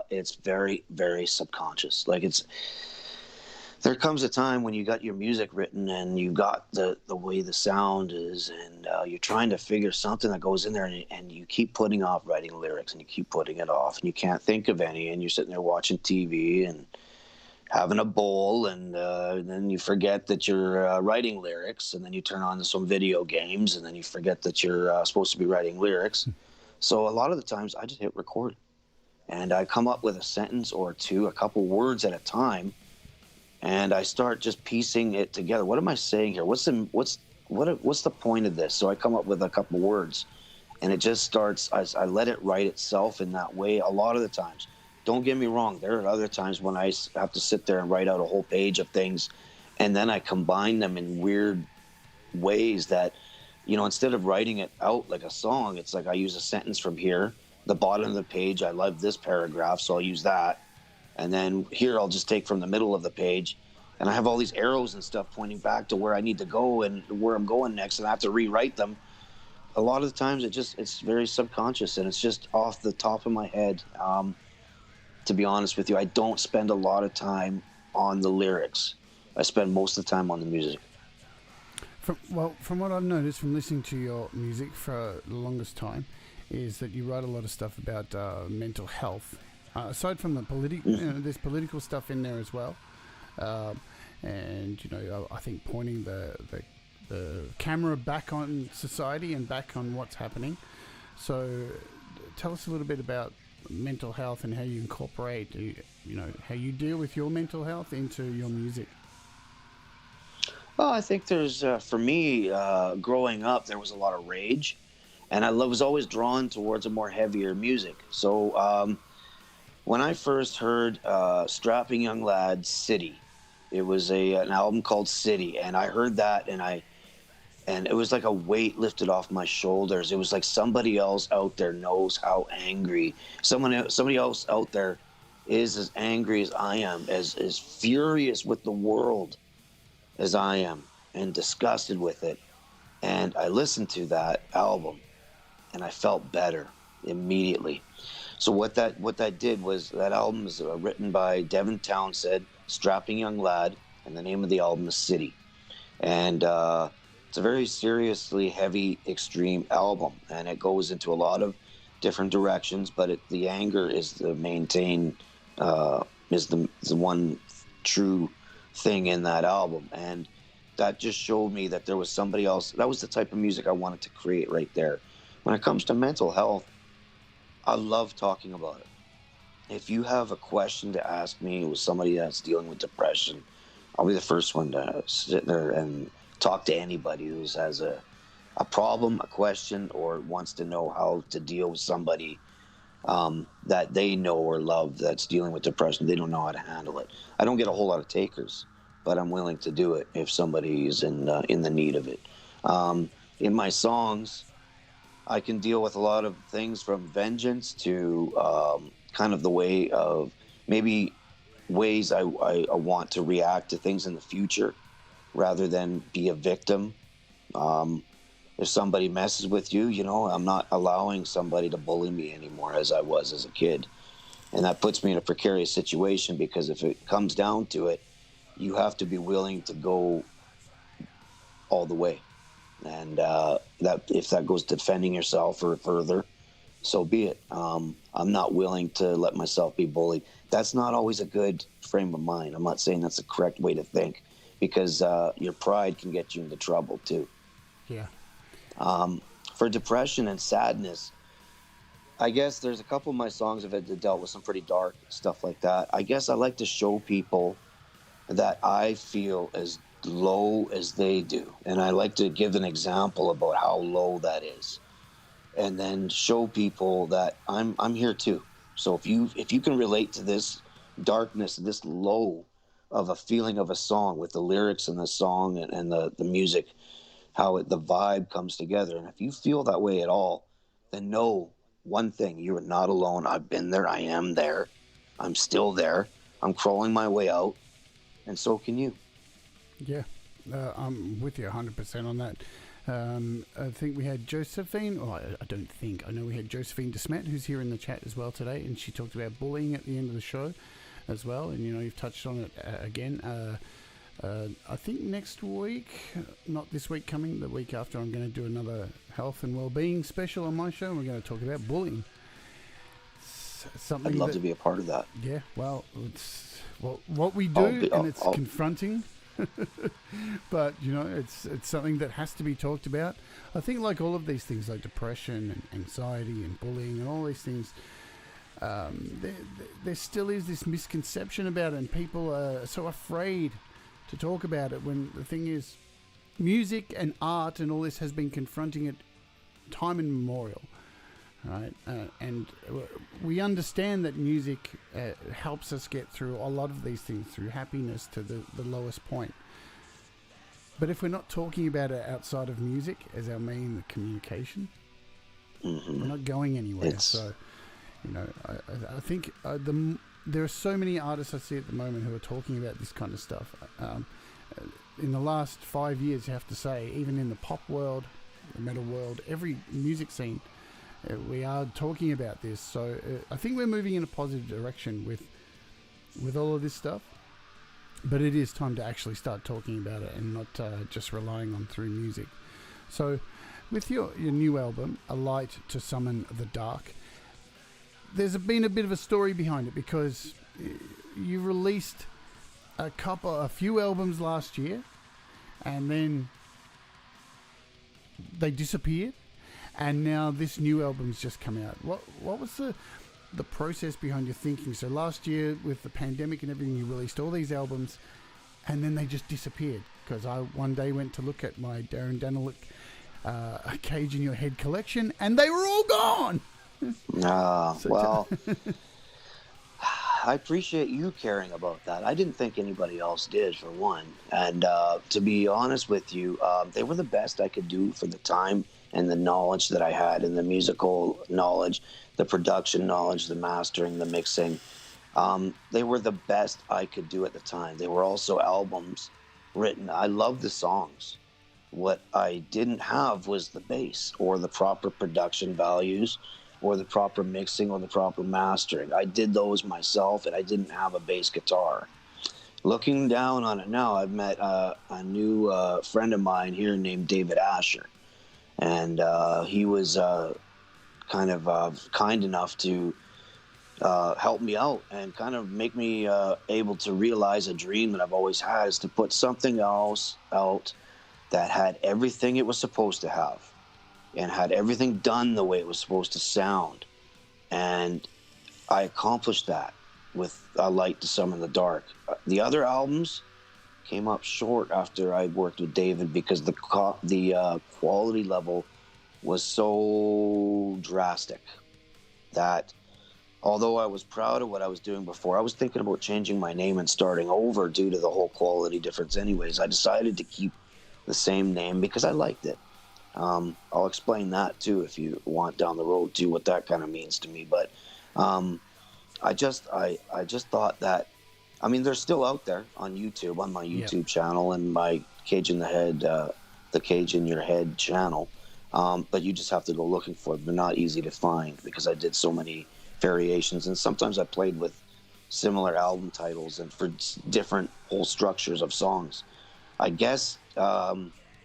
it's very, very subconscious. Like, there comes a time when you got your music written and you got the way the sound is, and you're trying to figure something that goes in there, and you keep putting off writing lyrics, and you keep putting it off, and you can't think of any, and you're sitting there watching TV and having a bowl, and then you forget that you're writing lyrics, and then you turn on to some video games, and then you forget that you're supposed to be writing lyrics. So a lot of the times I just hit record, and I come up with a sentence or two, a couple words at a time, and I start just piecing it together. What am I saying here? What's the point of this? So I come up with a couple words, and it just starts. I let it write itself in that way a lot of the times. Don't get me wrong. There are other times when I have to sit there and write out a whole page of things, and then I combine them in weird ways that, instead of writing it out like a song, it's like I use a sentence from here, the bottom of the page. I love this paragraph, so I'll use that. And then here I'll just take from the middle of the page, and I have all these arrows and stuff pointing back to where I need to go and where I'm going next, and I have to rewrite them. A lot of the times it's very subconscious, and it's just off the top of my head. To be honest with you, I don't spend a lot of time on the lyrics. I spend most of the time on the music. From what I've noticed from listening to your music for the longest time, is that you write a lot of stuff about mental health. Aside from the there's political stuff in there as well, and I think pointing the camera back on society and back on what's happening. So, tell us a little bit about mental health and how you incorporate, how you deal with your mental health into your music. Well, I think there's, for me, growing up, there was a lot of rage, and I was always drawn towards a more heavier music. So when I first heard Strapping Young Lad, City, it was an album called City, and I heard that, and it was like a weight lifted off my shoulders. It was like somebody else out there knows how angry. Somebody else out there is as angry as I am, as furious with the world as I am, and disgusted with it. And I listened to that album, and I felt better immediately. So what that did was, that album is written by Devin Townsend, Strapping Young Lad, and the name of the album is City. And it's a very seriously heavy, extreme album, and it goes into a lot of different directions. But the anger is the is the one true thing in that album, and that just showed me that there was somebody else. That was the type of music I wanted to create right there. When it comes to mental health, I love talking about it. If you have a question to ask me with somebody that's dealing with depression, I'll be the first one to sit there and talk to anybody who has a problem, a question, or wants to know how to deal with somebody that they know or love that's dealing with depression. They don't know how to handle it. I don't get a whole lot of takers, but I'm willing to do it if somebody is in the need of it. In my songs, I can deal with a lot of things, from vengeance to kind of the way of maybe ways I want to react to things in the future rather than be a victim. If somebody messes with you, I'm not allowing somebody to bully me anymore as I was as a kid. And that puts me in a precarious situation, because if it comes down to it, you have to be willing to go all the way. And that if that goes defending yourself or further, so be it. I'm not willing to let myself be bullied. That's not always a good frame of mind. I'm not saying that's the correct way to think, because your pride can get you into trouble too. Yeah. For depression and sadness, I guess there's a couple of my songs that dealt with some pretty dark stuff like that. I guess I like to show people that I feel as low as they do, and I like to give an example about how low that is, and then show people that I'm here too. So if you can relate to this darkness, this low of a feeling of a song with the lyrics and the song and the music, how the vibe comes together, and if you feel that way at all, then know one thing: you are not alone. I've been there. I am there. I'm still there. I'm crawling my way out, and so can you. Yeah, I'm with you 100% on that. I think we had Josephine, I don't think, I know we had Josephine DeSmet, who's here in the chat as well today, and she talked about bullying at the end of the show as well, and you've touched on it again. I think next week, not this week coming, the week after, I'm going to do another health and well-being special on my show, and we're going to talk about bullying. I'd love to be a part of that. Yeah, well, it's what we do, and it's confronting. But it's something that has to be talked about. I think, like all of these things, like depression and anxiety and bullying and all these things, there still is this misconception about it, and people are so afraid to talk about it, when the thing is, music and art and all this has been confronting it time immemorial, right? And we understand that music helps us get through a lot of these things, through happiness to the lowest point. But if we're not talking about it outside of music as our main communication, we're not going anywhere. So, I think there are so many artists I see at the moment who are talking about this kind of stuff. In the last 5 years, you have to say, even in the pop world, the metal world, every music scene, we are talking about this. So I think we're moving in a positive direction with all of this stuff. But it is time to actually start talking about it and not just relying on through music. So with your new album, A Light to Summon the Dark, there's been a bit of a story behind it, because you released a few albums last year, and then they disappeared, and now this new album's just come out. What was the process behind your thinking? So last year, with the pandemic and everything, you released all these albums, and then they just disappeared. Because I one day went to look at my Darren Daneliuk A Cage in Your Head collection, and they were all gone. Well, I appreciate you caring about that. I didn't think anybody else did, for one. And to be honest with you, they were the best I could do for the time and the knowledge that I had, and the musical knowledge, the production knowledge, the mastering, the mixing. They were the best I could do at the time. They were also albums written. I love the songs. What I didn't have was the bass, or the proper production values, or the proper mixing, or the proper mastering. I did those myself, and I didn't have a bass guitar. Looking down on it now, I've met a new friend of mine here named David Asher, and he was kind enough to help me out and kind of make me able to realize a dream that I've always had, is to put something else out that had everything it was supposed to have, and had everything done the way it was supposed to sound. And I accomplished that with A Light to Summon the Dark. The other albums came up short after I worked with David, because the quality level was so drastic that, although I was proud of what I was doing before, I was thinking about changing my name and starting over due to the whole quality difference anyways. I decided to keep the same name because I liked it. I'll explain that too if you want down the road too, what that kind of means to me. But I just thought that, I mean, they're still out there on YouTube, on my YouTube channel, and my Cage in the Head, the Cage in Your Head channel. But you just have to go looking for them. They're not easy to find because I did so many variations, and sometimes I played with similar album titles and for different whole structures of songs. I guess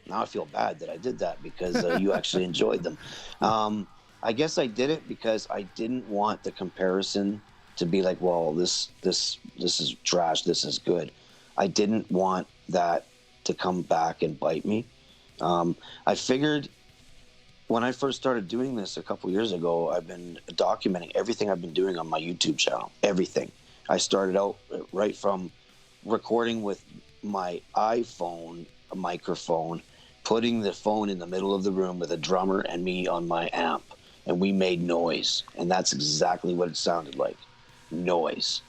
now I feel bad that I did that because you actually enjoyed them. I guess I did it because I didn't want the comparison to be like, well, this is trash, this is good. I didn't want that to come back and bite me. I figured when I first started doing this a couple years ago, I've been documenting everything I've been doing on my YouTube channel. Everything. I started out right from recording with my iPhone, a microphone, putting the phone in the middle of the room with a drummer and me on my amp, and we made noise. And that's exactly what it sounded like. Noise.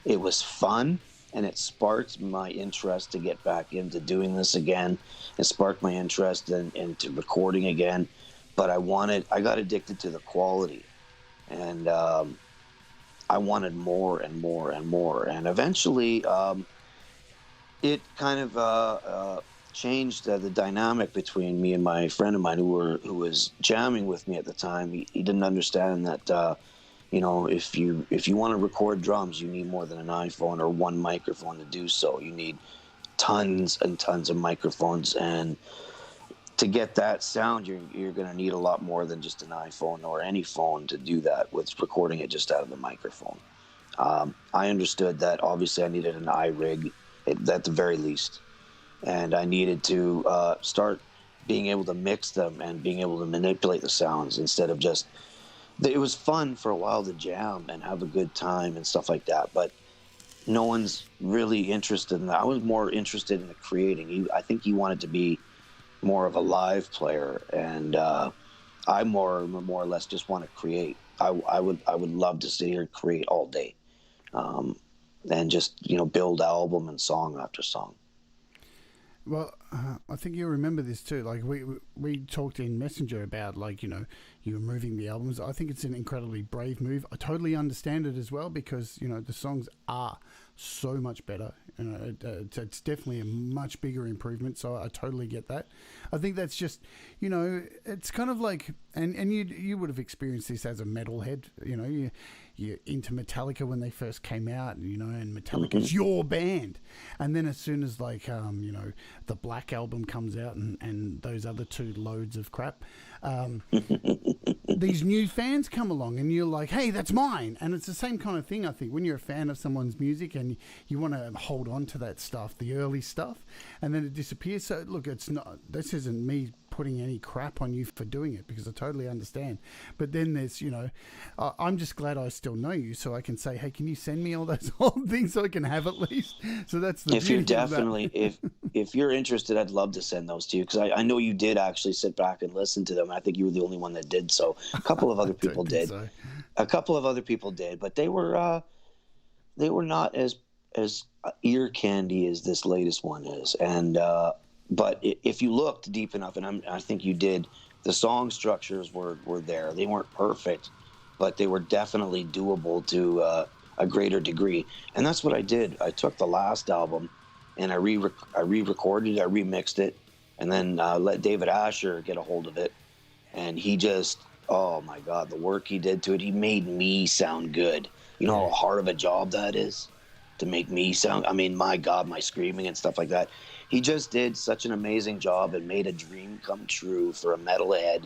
It was fun, and it sparked my interest to get back into doing this again. It sparked my interest into recording again. But I got addicted to the quality, and I wanted more and more and more. And eventually, it kind of changed the dynamic between me and my friend of mine who was jamming with me at the time. He didn't understand that if you want to record drums, you need more than an iPhone or one microphone to do so. You need tons and tons of microphones, and to get that sound, you're going to need a lot more than just an iPhone or any phone to do that with recording it just out of the microphone. I understood that obviously I needed an iRig at the very least, and I needed to start being able to mix them and being able to manipulate the sounds instead of just. It was fun for a while to jam and have a good time and stuff like that, but no one's really interested in that. I was more interested in the creating. I think he wanted to be more of a live player, and I more or less just want to create. I would love to sit here and create all day, and just build album and song after song. Well, I think you remember this too. Like we talked in Messenger about you removing the albums. I think it's an incredibly brave move. I totally understand it as well because the songs are so much better. It's definitely a much bigger improvement. So I totally get that. I think that's just it's kind of like and you would have experienced this as a metalhead. You're into Metallica when they first came out, and Metallica's your band. And then as soon as the Black Album comes out and those other two loads of crap, these new fans come along and you're like, hey, that's mine. And it's the same kind of thing, I think, when you're a fan of someone's music and you want to hold on to that stuff, the early stuff, and then it disappears. So look, this isn't me putting any crap on you for doing it because I totally understand. But then there's, I'm just glad I still know you so I can say, hey, can you send me all those old things so I can have at least? So that's the if you're definitely, if you're interested, I'd love to send those to you because I know you did actually sit back and listen to them. I think you were the only one that did. So a couple of other people did. So. A couple of other people did, but they were not as ear candy as this latest one is. And, but if you looked deep enough, and I think you did, the song structures were there. They weren't perfect, but they were definitely doable to a greater degree. And that's what I did. I took the last album and I re-recorded it, I remixed it, and then let David Asher get a hold of it. And he just, oh my God, the work he did to it, he made me sound good. You know how hard of a job that is to make me sound, I mean, my God, my screaming and stuff like that. He just did such an amazing job and made a dream come true for a metalhead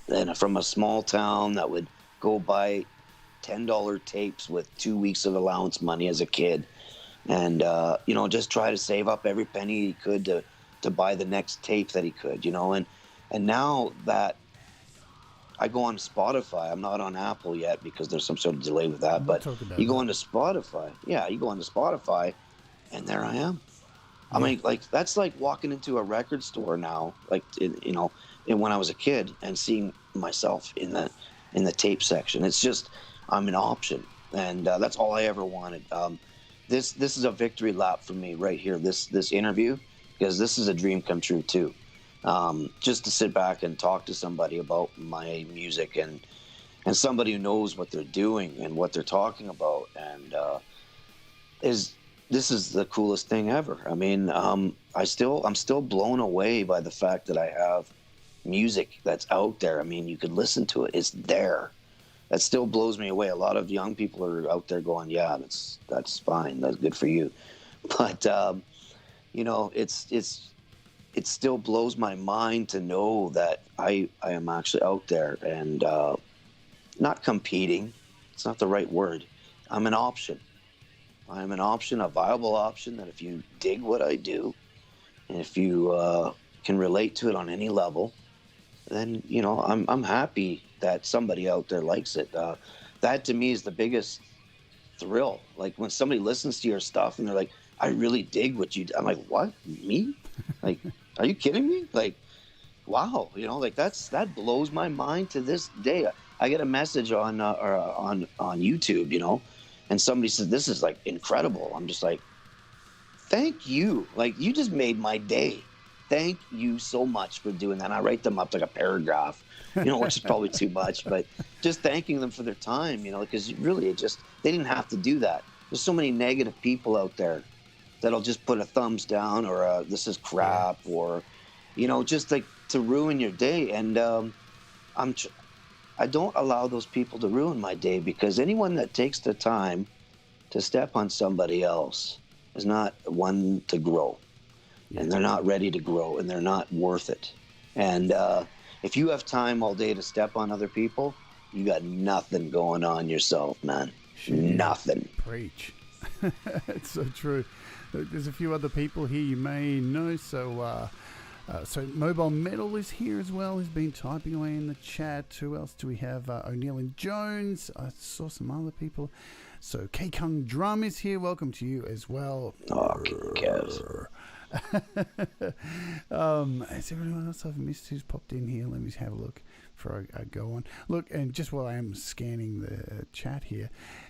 and from a small town that would go buy $10 tapes with 2 weeks of allowance money as a kid and, just try to save up every penny he could to buy the next tape that he could, and now that I go on Spotify, I'm not on Apple yet because there's some sort of delay with that, but you go onto Spotify. Yeah, you go onto Spotify and there I am. I mean, that's like walking into a record store now, and when I was a kid and seeing myself in the tape section. It's just, I'm an option. And that's all I ever wanted. This is a victory lap for me right here, this interview, because this is a dream come true too. Just to sit back and talk to somebody about my music and somebody who knows what they're doing and what they're talking about and this is the coolest thing ever. I mean, I'm still blown away by the fact that I have music that's out there. I mean, you could listen to it. It's there. That still blows me away. A lot of young people are out there going, yeah, that's fine. That's good for you. But, it's it still blows my mind to know that I am actually out there and not competing. It's not the right word. I'm an option. I'm an option, a viable option that if you dig what I do and if you can relate to it on any level, then, you know, I'm happy that somebody out there likes it. That to me is the biggest thrill. Like when somebody listens to your stuff and they're like, I really dig what you do. I'm like, what? Me? Like, are you kidding me? Like, wow, you know, like that blows my mind to this day. I get a message on YouTube, you know, and somebody says, this is like incredible. I'm just like, thank you. Like, you just made my day. Thank you so much for doing that. And I write them up like a paragraph, you know, which is probably too much, but just thanking them for their time, you know, because really they didn't have to do that. There's so many negative people out there that'll just put a thumbs down or this is crap or, you know, just like to ruin your day. And I don't allow those people to ruin my day, because anyone that takes the time to step on somebody else is not one to grow. And they're not ready to grow, and they're not worth it. And if you have time all day to step on other people, you got nothing going on yourself, man. Nothing. Preach. It's so true. There's a few other people here you may know. So Mobile Metal is here as well. He's been typing away in the chat. Who else do we have? O'Neill and Jones. I saw some other people. So K Kung Drum is here. Welcome to you as well. Oh, Kev. Is there anyone else I've missed who's popped in here? Let me have a look before I go on. Look, and just while I am scanning the chat here,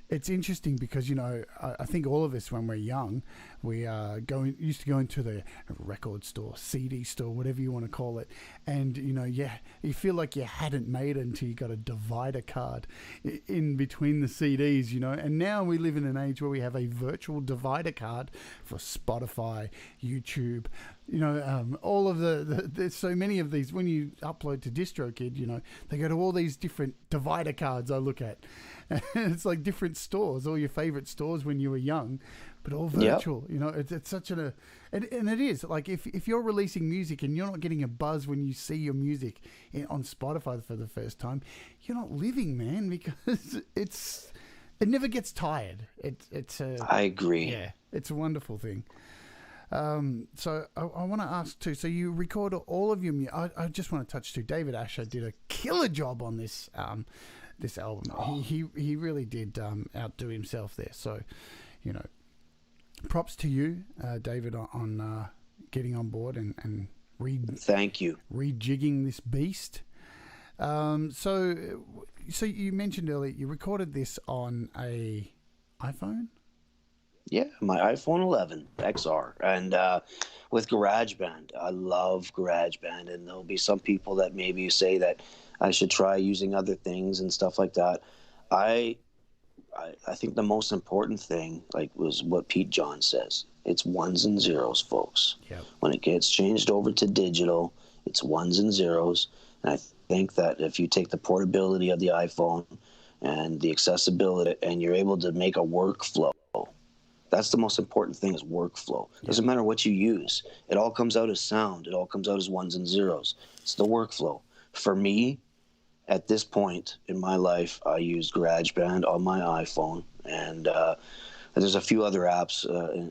it's interesting because, you know, I think all of us when we're young, we used to go into the record store, CD store, whatever you want to call it, and, you know, you feel like you hadn't made it until you got a divider card in between the CDs, you know. And now we live in an age where we have a virtual divider card for Spotify, YouTube, you know, all of there's so many of these. When you upload to DistroKid, you know, they go to all these different divider cards I look at. And it's like different stores, all your favorite stores when you were young, but all virtual. Yep. You know, it's such and it is like if you're releasing music and you're not getting a buzz when you see your music on Spotify for the first time, you're not living, man, because it never gets tired. I agree. Yeah, it's a wonderful thing. So I want to ask too. So you record all of your music. I just want to touch too. David Asher did a killer job on this album. He really did outdo himself there. So, you know, props to you, David, on getting on board and thank you, rejigging this beast. So you mentioned earlier you recorded this on a iPhone. Yeah, my iPhone 11 XR, and with GarageBand. I love GarageBand, and there'll be some people that maybe say that I should try using other things and stuff like that. I think the most important thing, like, was what Pete John says. It's ones and zeros, folks. Yep. When it gets changed over to digital, it's ones and zeros. And I think that if you take the portability of the iPhone and the accessibility, and you're able to make a workflow, that's the most important thing, is workflow. Doesn't matter what you use. It all comes out as sound. It all comes out as ones and zeros. It's the workflow. For me, at this point in my life, I use GarageBand on my iPhone, and there's a few other apps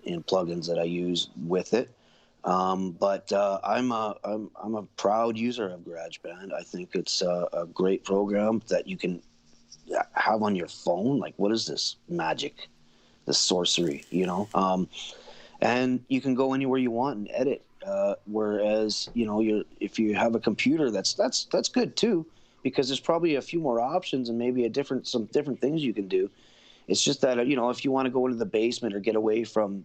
and plugins that I use with it. But I'm a proud user of GarageBand. I think it's a great program that you can have on your phone. Like, what is this magic? The sorcery, you know, and you can go anywhere you want and edit. Whereas, you know, if you have a computer, that's good too, because there's probably a few more options and maybe some different things you can do. It's just that, you know, if you want to go into the basement or get away from,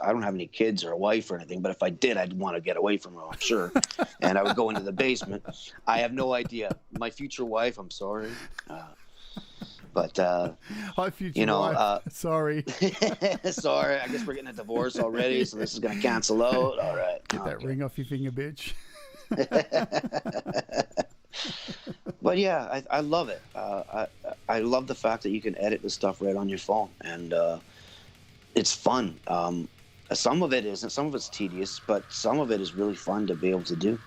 I don't have any kids or a wife or anything, but if I did, I'd want to get away from her, I'm sure. And I would go into the basement. I have no idea. My future wife, I'm sorry. But, hi, future you know, wife. Sorry. Sorry, I guess we're getting a divorce already, so this is going to cancel out. All right. Get that ring off your finger, bitch. But yeah, I love it. I love the fact that you can edit the stuff right on your phone, and it's fun. Some of it isn't. Some of it's tedious, but some of it is really fun to be able to do.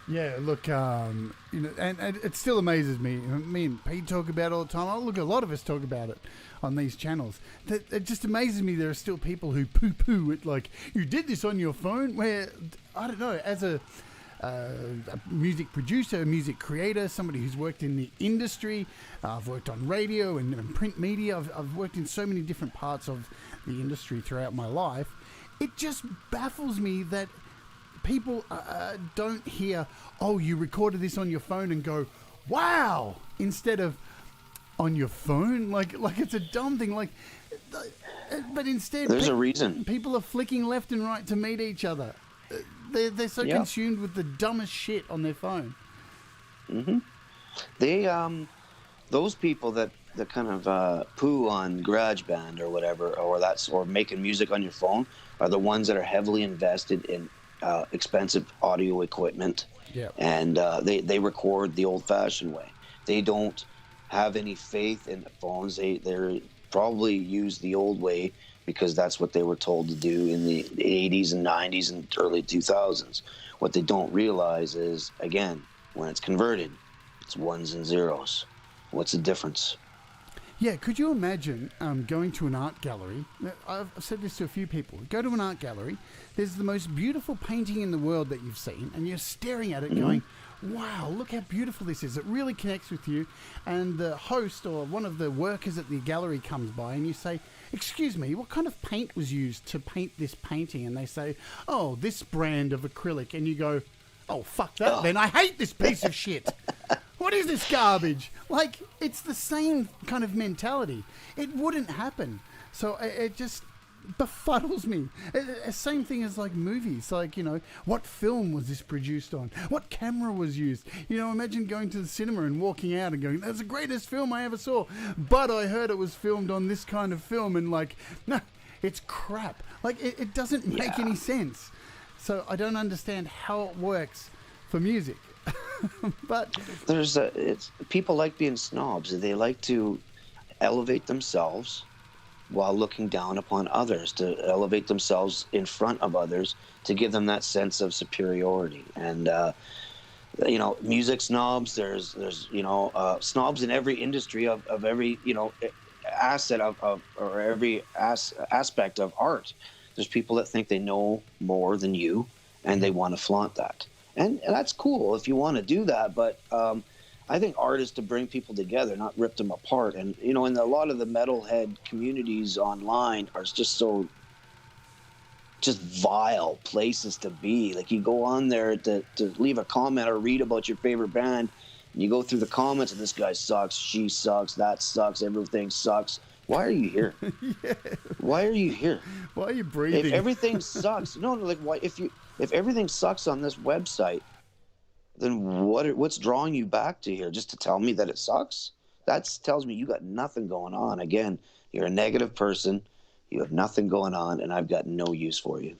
Yeah, look, and it still amazes me. Me and Pete talk about it all the time. Oh, look, a lot of us talk about it on these channels. It just amazes me there are still people who poo-poo it, like, you did this on your phone, where, I don't know, as a music producer, a music creator, somebody who's worked in the industry, I've worked on radio and print media, I've worked in so many different parts of the industry throughout my life. It just baffles me that people don't hear, oh, you recorded this on your phone, and go, wow, instead of on your phone, like it's a dumb thing, like, but instead there's a reason people are flicking left and right to meet each other. They're so consumed with the dumbest shit on their phone. Mm-hmm. They those people that kind of poo on GarageBand or whatever, or making music on your phone, are the ones that are heavily invested in expensive audio equipment. Yeah. And they record the old-fashioned way. They don't have any faith in the phones. They're probably use the old way because that's what they were told to do in the 80s and 90s and early 2000s. What they don't realize is, again, when it's converted, it's ones and zeros. What's the difference? Yeah, could you imagine going to an art gallery? I've said this to a few people. Go to an art gallery, there's the most beautiful painting in the world that you've seen, and you're staring at it going, wow, look how beautiful this is. It really connects with you. And the host or one of the workers at the gallery comes by and you say, excuse me, what kind of paint was used to paint this painting? And they say, oh, this brand of acrylic. And you go, oh, fuck that then. I hate this piece of shit. What is this garbage? Like, it's the same kind of mentality. It wouldn't happen. So it just befuddles me. Same thing as like movies. Like, what film was this produced on? What camera was used? Imagine going to the cinema and walking out and going, that's the greatest film I ever saw. But I heard it was filmed on this kind of film, and like, no, it's crap. Like, it doesn't make any sense. So I don't understand how it works for music. But it's people like being snobs. They like to elevate themselves while looking down upon others, to elevate themselves in front of others, to give them that sense of superiority. And music snobs. There's snobs in every industry of every asset of or every aspect of art. There's people that think they know more than you, and they want to flaunt that. And that's cool if you want to do that, but I think art is to bring people together, not rip them apart. And, and a lot of the metalhead communities online are just vile places to be. Like, you go on there to leave a comment or read about your favorite band, and you go through the comments, and this guy sucks, she sucks, that sucks, everything sucks. Why are you here? Yeah. Why are you here? Why are you breathing? If everything sucks, why? If everything sucks on this website, then what's drawing you back to here? Just to tell me that it sucks? That tells me you got nothing going on. Again, you're a negative person. You have nothing going on, and I've got no use for you.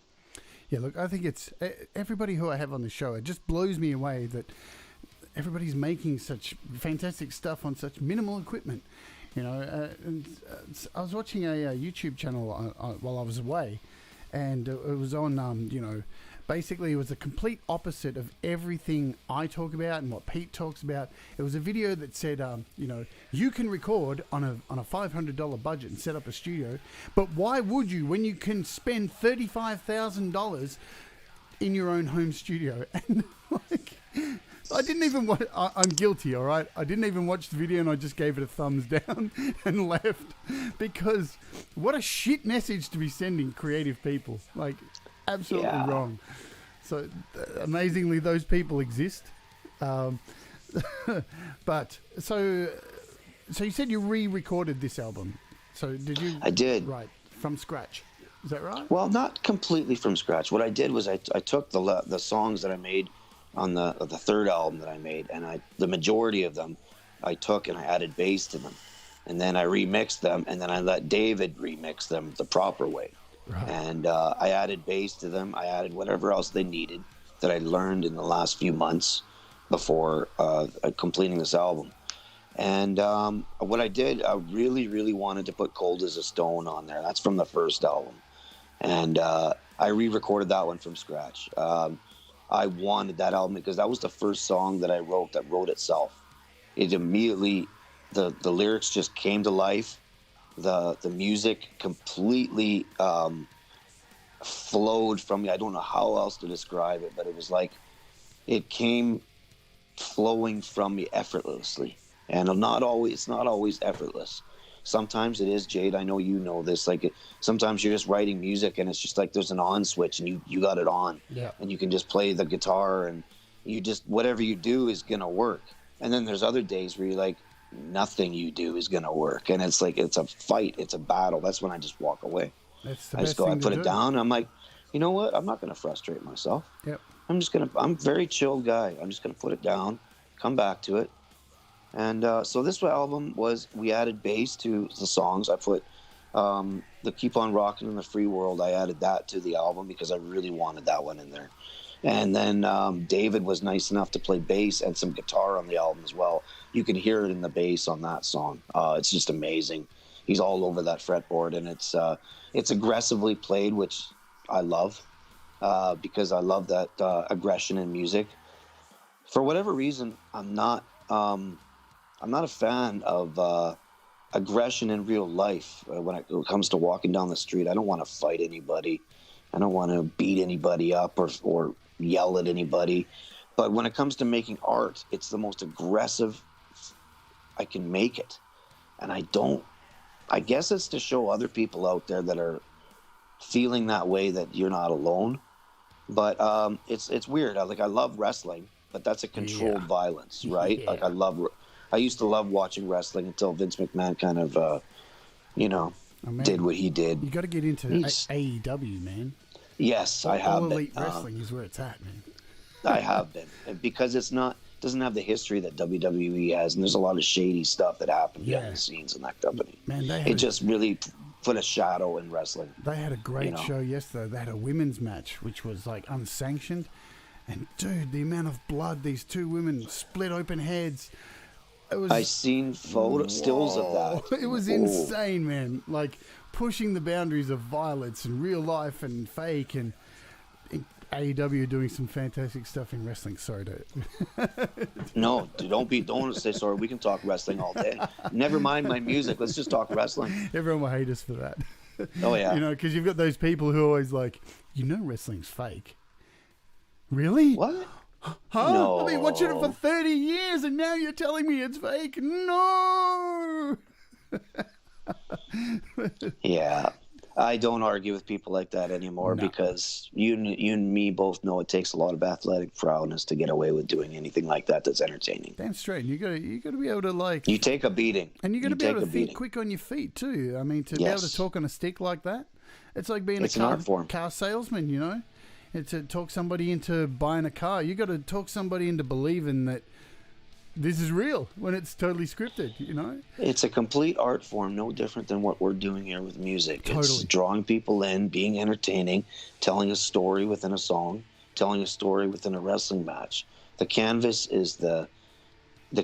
Yeah, look, I think it's everybody who I have on the show. It just blows me away that everybody's making such fantastic stuff on such minimal equipment. And I was watching a YouTube channel while I was away, and it was on, basically it was the complete opposite of everything I talk about and what Pete talks about. It was a video that said, you can record on a $500 budget and set up a studio, but why would you when you can spend $35,000 in your own home studio? And like, I didn't even watch. I'm guilty, all right? I didn't even watch the video, and I just gave it a thumbs down and left, because what a shit message to be sending creative people. Like, absolutely wrong. So amazingly, those people exist. But so you said you re-recorded this album. So did you? I did. Right, from scratch. Is that right? Well, not completely from scratch. What I did was I took the songs that I made on the third album that I made, and the majority of them I took and I added bass to them, and then I remixed them, and then I let David remix them the proper way. Right. And I added bass to them. I added whatever else they needed that I learned in the last few months before completing this album. And what I did, I really, really wanted to put Cold as a Stone on there. That's from the first album. And I re-recorded that one from scratch. I wanted that album because that was the first song that I wrote that wrote itself. It immediately, the lyrics just came to life. The music completely flowed from me. I don't know how else to describe it, but it was like it came flowing from me effortlessly. And it's not always effortless. Sometimes it is, Jade. I know you know this. Like sometimes you're just writing music and it's just like there's an on switch and you got it on. Yeah. And you can just play the guitar and you just whatever you do is gonna work. And then there's other days where you're like nothing you do is gonna work, and it's like it's a fight, it's a battle. That's when I just walk away. That's the I best just go, I thing put to it do. down. I'm like, you know what? I'm not gonna frustrate myself. Yep. I'm a very chill guy. I'm just gonna put it down, come back to it. And so this album we added bass to the songs. I put the Keep On Rockin' in the Free World. I added that to the album because I really wanted that one in there. And then David was nice enough to play bass and some guitar on the album as well. You can hear it in the bass on that song. It's just amazing. He's all over that fretboard, and it's aggressively played, which I love because I love that aggression in music. For whatever reason, I'm not a fan of aggression in real life. When it comes to walking down the street, I don't want to fight anybody. I don't want to beat anybody up or yell at anybody. But when it comes to making art, it's the most aggressive I can make it. And I guess it's to show other people out there that are feeling that way that you're not alone. But it's weird. I love wrestling, but that's a controlled violence, right? Yeah. Like I used to love watching wrestling until Vince McMahon kind of, did what he did. You got to get into AEW, man. Yes, I have All been. Elite Wrestling is where it's at, man. I have been, because doesn't have the history that WWE has, and there's a lot of shady stuff that happened behind the scenes in that company. Man, it just really put a shadow in wrestling. They had a great show yesterday. They had a women's match, which was like unsanctioned, and dude, the amount of blood these two women split open heads. I seen stills of that. It was insane, man. Like pushing the boundaries of violence and real life and fake, and AEW doing some fantastic stuff in wrestling. Sorry to. No, don't say sorry. We can talk wrestling all day. Never mind my music. Let's just talk wrestling. Everyone will hate us for that. Oh yeah. Because you've got those people who are always like, wrestling's fake. Really? What? Huh? No. I've been watching it for 30 years and now you're telling me it's fake? No! Yeah. I don't argue with people like that anymore because you and me both know it takes a lot of athletic prowess to get away with doing anything like that that's entertaining. Damn straight. You got to be able to You take a beating. And you got to be able to think quick on your feet too. I mean, to be able to talk on a stick like that, it's like being a car salesman, To talk somebody into buying a car, you got to talk somebody into believing that this is real when it's totally scripted, It's a complete art form, no different than what we're doing here with music. Totally. It's drawing people in, being entertaining, telling a story within a song, telling a story within a wrestling match. The canvas is the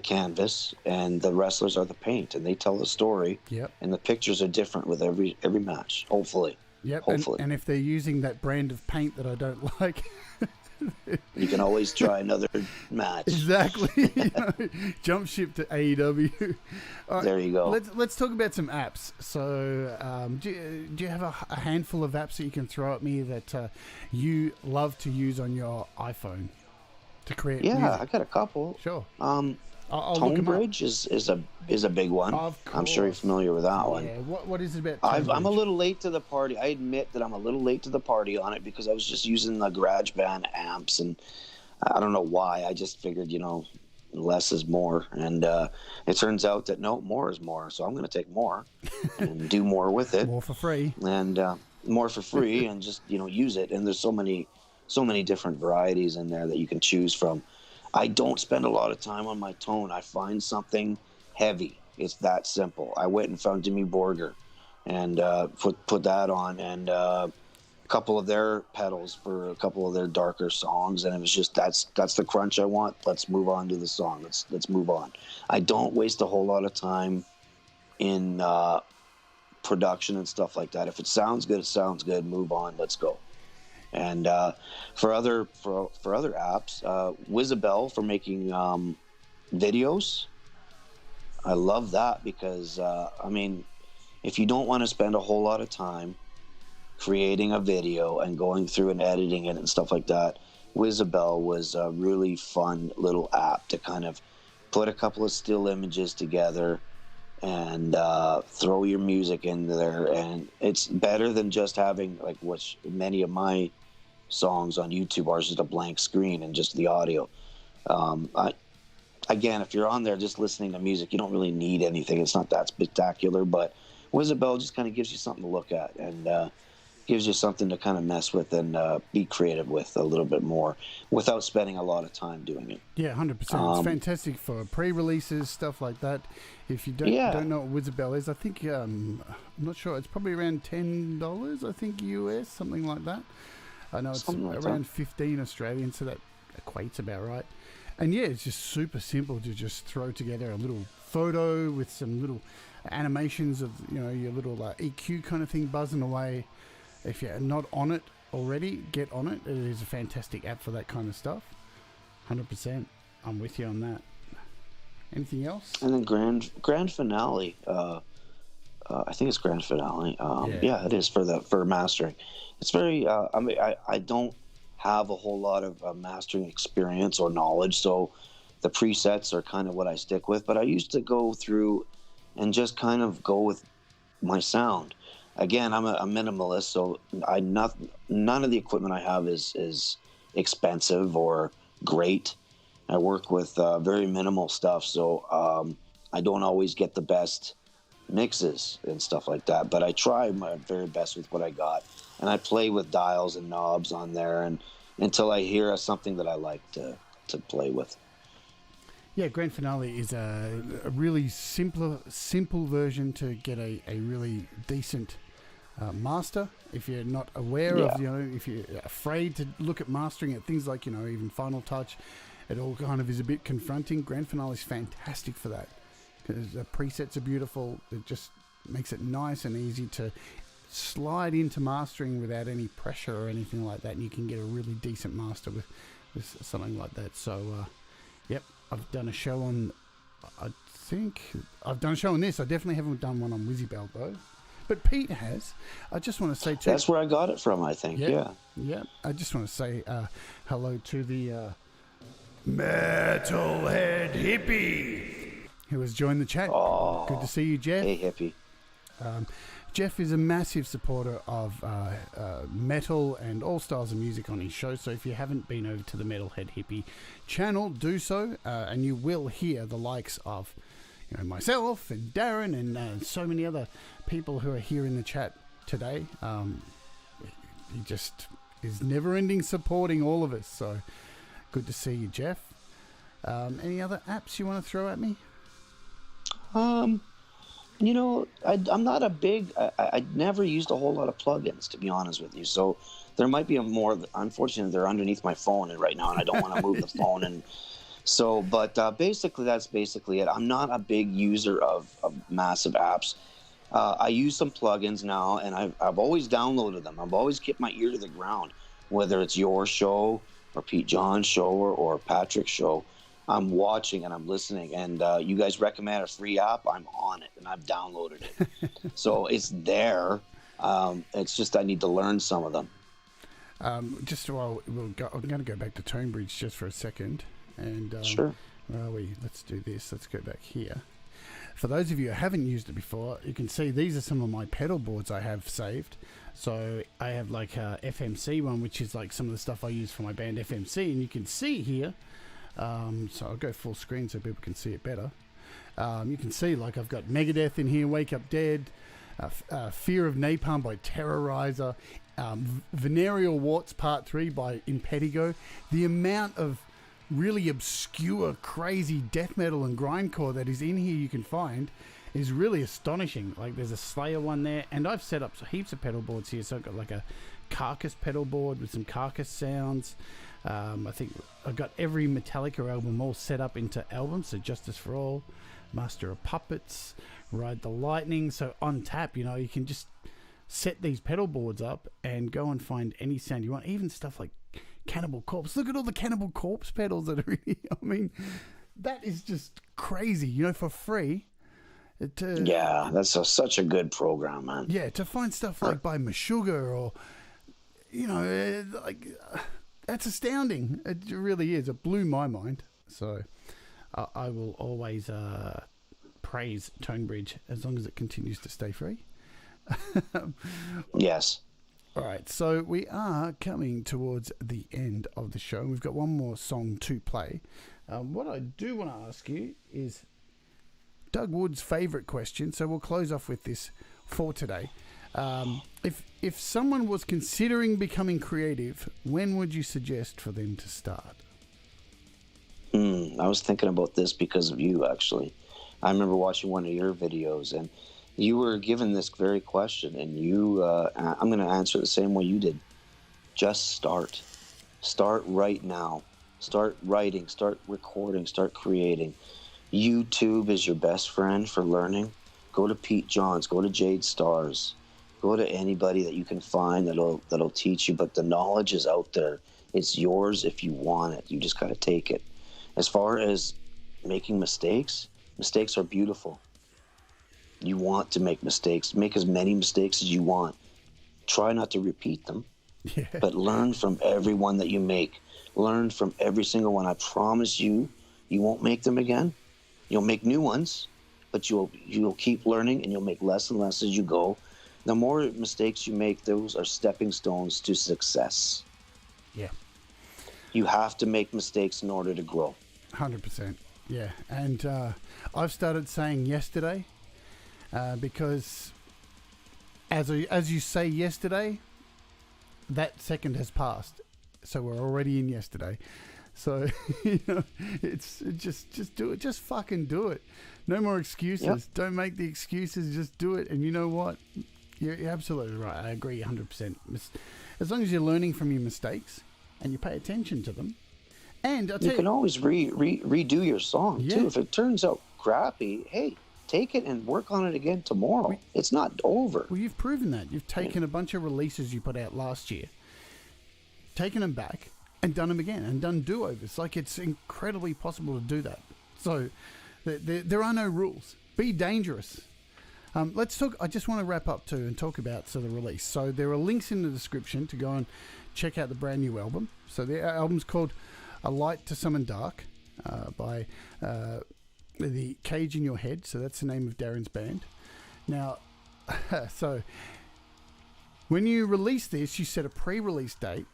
canvas, and the wrestlers are the paint, and they tell the story. Yep. And the pictures are different with every match, hopefully. Yep. Hopefully. And if they're using that brand of paint that I don't like... You can always try another match. Exactly. Jump ship to AEW. Right, there you go. Let's talk about some apps. So, do you have a handful of apps that you can throw at me that you love to use on your iPhone to create music? I got a couple. Sure. Tonebridge is a big one. I'm sure you're familiar with that one. Yeah. What is it about? I'm a little late to the party. I admit that I'm a little late to the party on it because I was just using the GarageBand amps, and I don't know why. I just figured, less is more, and it turns out that no, more is more. So I'm going to take more and do more with it. More for free. And more for free, and just use it. And there's so many different varieties in there that you can choose from. I don't spend a lot of time on my tone. I find something heavy. It's that simple. I went and found Jimmy Borger and put that on, and a couple of their pedals for a couple of their darker songs, and it was just that's the crunch I want. Let's move on to the song. Let's move on. I don't waste a whole lot of time in production and stuff like that. If it sounds good, it sounds good. Move on. Let's go. And for other apps, Wizabelle for making videos. I love that because I mean, if you don't want to spend a whole lot of time creating a video and going through and editing it and stuff like that, Wizabelle was a really fun little app to kind of put a couple of still images together and throw your music in there. And it's better than just having, like, which many of my songs on YouTube are, just a blank screen and just the audio. Again, if you're on there just listening to music, you don't really need anything. It's not that spectacular, but Wizabelle just kind of gives you something to look at and gives you something to kind of mess with and be creative with a little bit more without spending a lot of time doing it. Yeah, 100%. It's fantastic for pre-releases, stuff like that. If you don't know what Wizabelle is, I think, I'm not sure, it's probably around $10, I think, US, something like that. I know it's around 15 Australian, so that equates about right. And yeah, it's just super simple to just throw together a little photo with some little animations of, you know, your little EQ kind of thing buzzing away. If you're not on it already, get on it. It is a fantastic app for that kind of stuff. 100%. I'm with you on that. Anything else? And then Grand Finale. I think it's Grand Finale. Yeah, it is for mastering. It's very. I mean, I don't have a whole lot of mastering experience or knowledge, so the presets are kind of what I stick with. But I used to go through and just kind of go with my sound. Again, I'm a minimalist, so none of the equipment I have is expensive or great. I work with very minimal stuff, so I don't always get the best mixes and stuff like that. But I try my very best with what I got, and I play with dials and knobs on there, and until I hear something that I like to play with. Yeah, Grand Finale is a really simple version to get a really decent master. If you're not aware of, you know, if you're afraid to look at mastering at things like, you know, even Final Touch, it all kind of is a bit confronting. Grand Finale is fantastic for that because the presets are beautiful. It just makes it nice and easy to slide into mastering without any pressure or anything like that, and you can get a really decent master with something like that. So, yep, I've done a show on. I think I've done a show on this. I definitely haven't done one on Wizabelle though. But Pete has. I just want to say too. That's where I got it from, I think. Yeah. I just want to say hello to the Metalhead Hippie who has joined the chat. Oh, good to see you, Jeff. Hey, Hippie. Jeff is a massive supporter of metal and all styles of music on his show. So if you haven't been over to the Metalhead Hippie channel, do so, and you will hear the likes of, you know, myself and Darren and so many other people who are here in the chat today. He just is never-ending supporting all of us. So good to see you, Jeff. Any other apps you want to throw at me? You know, I'm not a big. I never used a whole lot of plugins, to be honest with you. So there might be a more. Unfortunately, they're underneath my phone right now, and I don't want to move the phone and. So, but basically, that's basically it. I'm not a big user of massive apps. I use some plugins now, and I've always downloaded them. I've always kept my ear to the ground, whether it's your show or Pete John's show or Patrick's show. I'm watching and I'm listening, and you guys recommend a free app, I'm on it, and I've downloaded it. So it's there. It's just I need to learn some of them. Just while I'm going to go back to Tonebridge just for a second. And sure. Where are we? Let's do this. Let's go back here. For those of you who haven't used it before, you can see these are some of my pedal boards I have saved. So I have like a FMC one, which is like some of the stuff I use for my band FMC, and you can see here. So I'll go full screen so people can see it better. You can see like I've got Megadeth in here, Wake Up Dead, Fear of Napalm by Terrorizer, Venereal Warts Part 3 by Impetigo. The amount of really obscure, crazy death metal and grindcore that is in here you can find is really astonishing. Like there's a Slayer one there, and I've set up heaps of pedal boards here. So I've got like a Carcass pedal board with some Carcass sounds. I think I've got every Metallica album all set up into albums, so Justice for All. Master of Puppets, Ride the Lightning. So on tap, you can just set these pedal boards up and go and find any sound you want. Even stuff like Cannibal Corpse. Look at all the Cannibal Corpse pedals that are here. I mean, that is just crazy, for free. Yeah, that's such a good program, man. Yeah, to find stuff like by Meshuggah or, that's astounding. It really is. It blew my mind. So I will always praise Tonebridge as long as it continues to stay free. Yes. All right, so we are coming towards the end of the show. We've got one more song to play. What I do want to ask you is Doug Wood's favourite question, so we'll close off with this for today. If someone was considering becoming creative, when would you suggest for them to start? I was thinking about this because of you, actually. I remember watching one of your videos, and you were given this very question, and I'm going to answer the same way you did. Just start. Start right now. Start writing, start recording, start creating. YouTube is your best friend for learning. Go to Pete Johns, go to Jade Starr's, go to anybody that you can find that'll teach you. But the knowledge is out there. It's yours if you want it. You just got to take it. As far as making mistakes are beautiful. You want to make mistakes. Make as many mistakes as you want. Try not to repeat them, but learn from every one that you make. Learn from every single one. I promise you, you won't make them again. You'll make new ones, but you'll keep learning, and you'll make less and less as you go. The more mistakes you make, those are stepping stones to success. Yeah. You have to make mistakes in order to grow. 100%. Yeah. And I've started saying yesterday because as you say yesterday, that second has passed. So we're already in yesterday. So, it's just do it. Just fucking do it. No more excuses. Yep. Don't make the excuses. Just do it. And you know what? You're absolutely right. I agree 100%. As long as you're learning from your mistakes and you pay attention to them. And you can always redo your song, too. If it turns out crappy, hey, take it and work on it again tomorrow. It's not over. Well, you've proven that. You've taken a bunch of releases you put out last year, taken them back, and done them again, and done do-overs. Like, it's incredibly possible to do that. So there are no rules. Be dangerous. Let's talk. I just want to wrap up too and talk about the release. So there are links in the description to go and check out the brand new album. So the album's called A Light to Summon Dark by the Cage in Your Head. So that's the name of Darren's band. Now, so when you release this, you set a pre-release date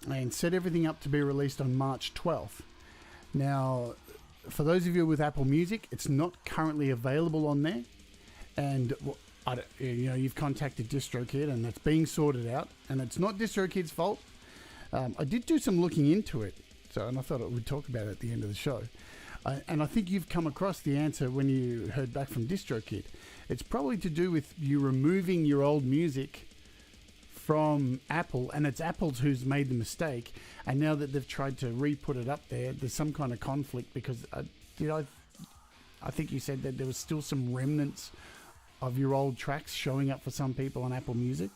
and set everything up to be released on March 12th. Now, for those of you with Apple Music, it's not currently available on there. And you've contacted DistroKid, and that's being sorted out. And it's not DistroKid's fault. I did do some looking into it, and I thought we'd talk about it at the end of the show. And I think you've come across the answer when you heard back from DistroKid. It's probably to do with you removing your old music from Apple, and it's Apple who's made the mistake. And now that they've tried to re-put it up there, there's some kind of conflict because I think you said that there was still some remnants of your old tracks showing up for some people on Apple Music.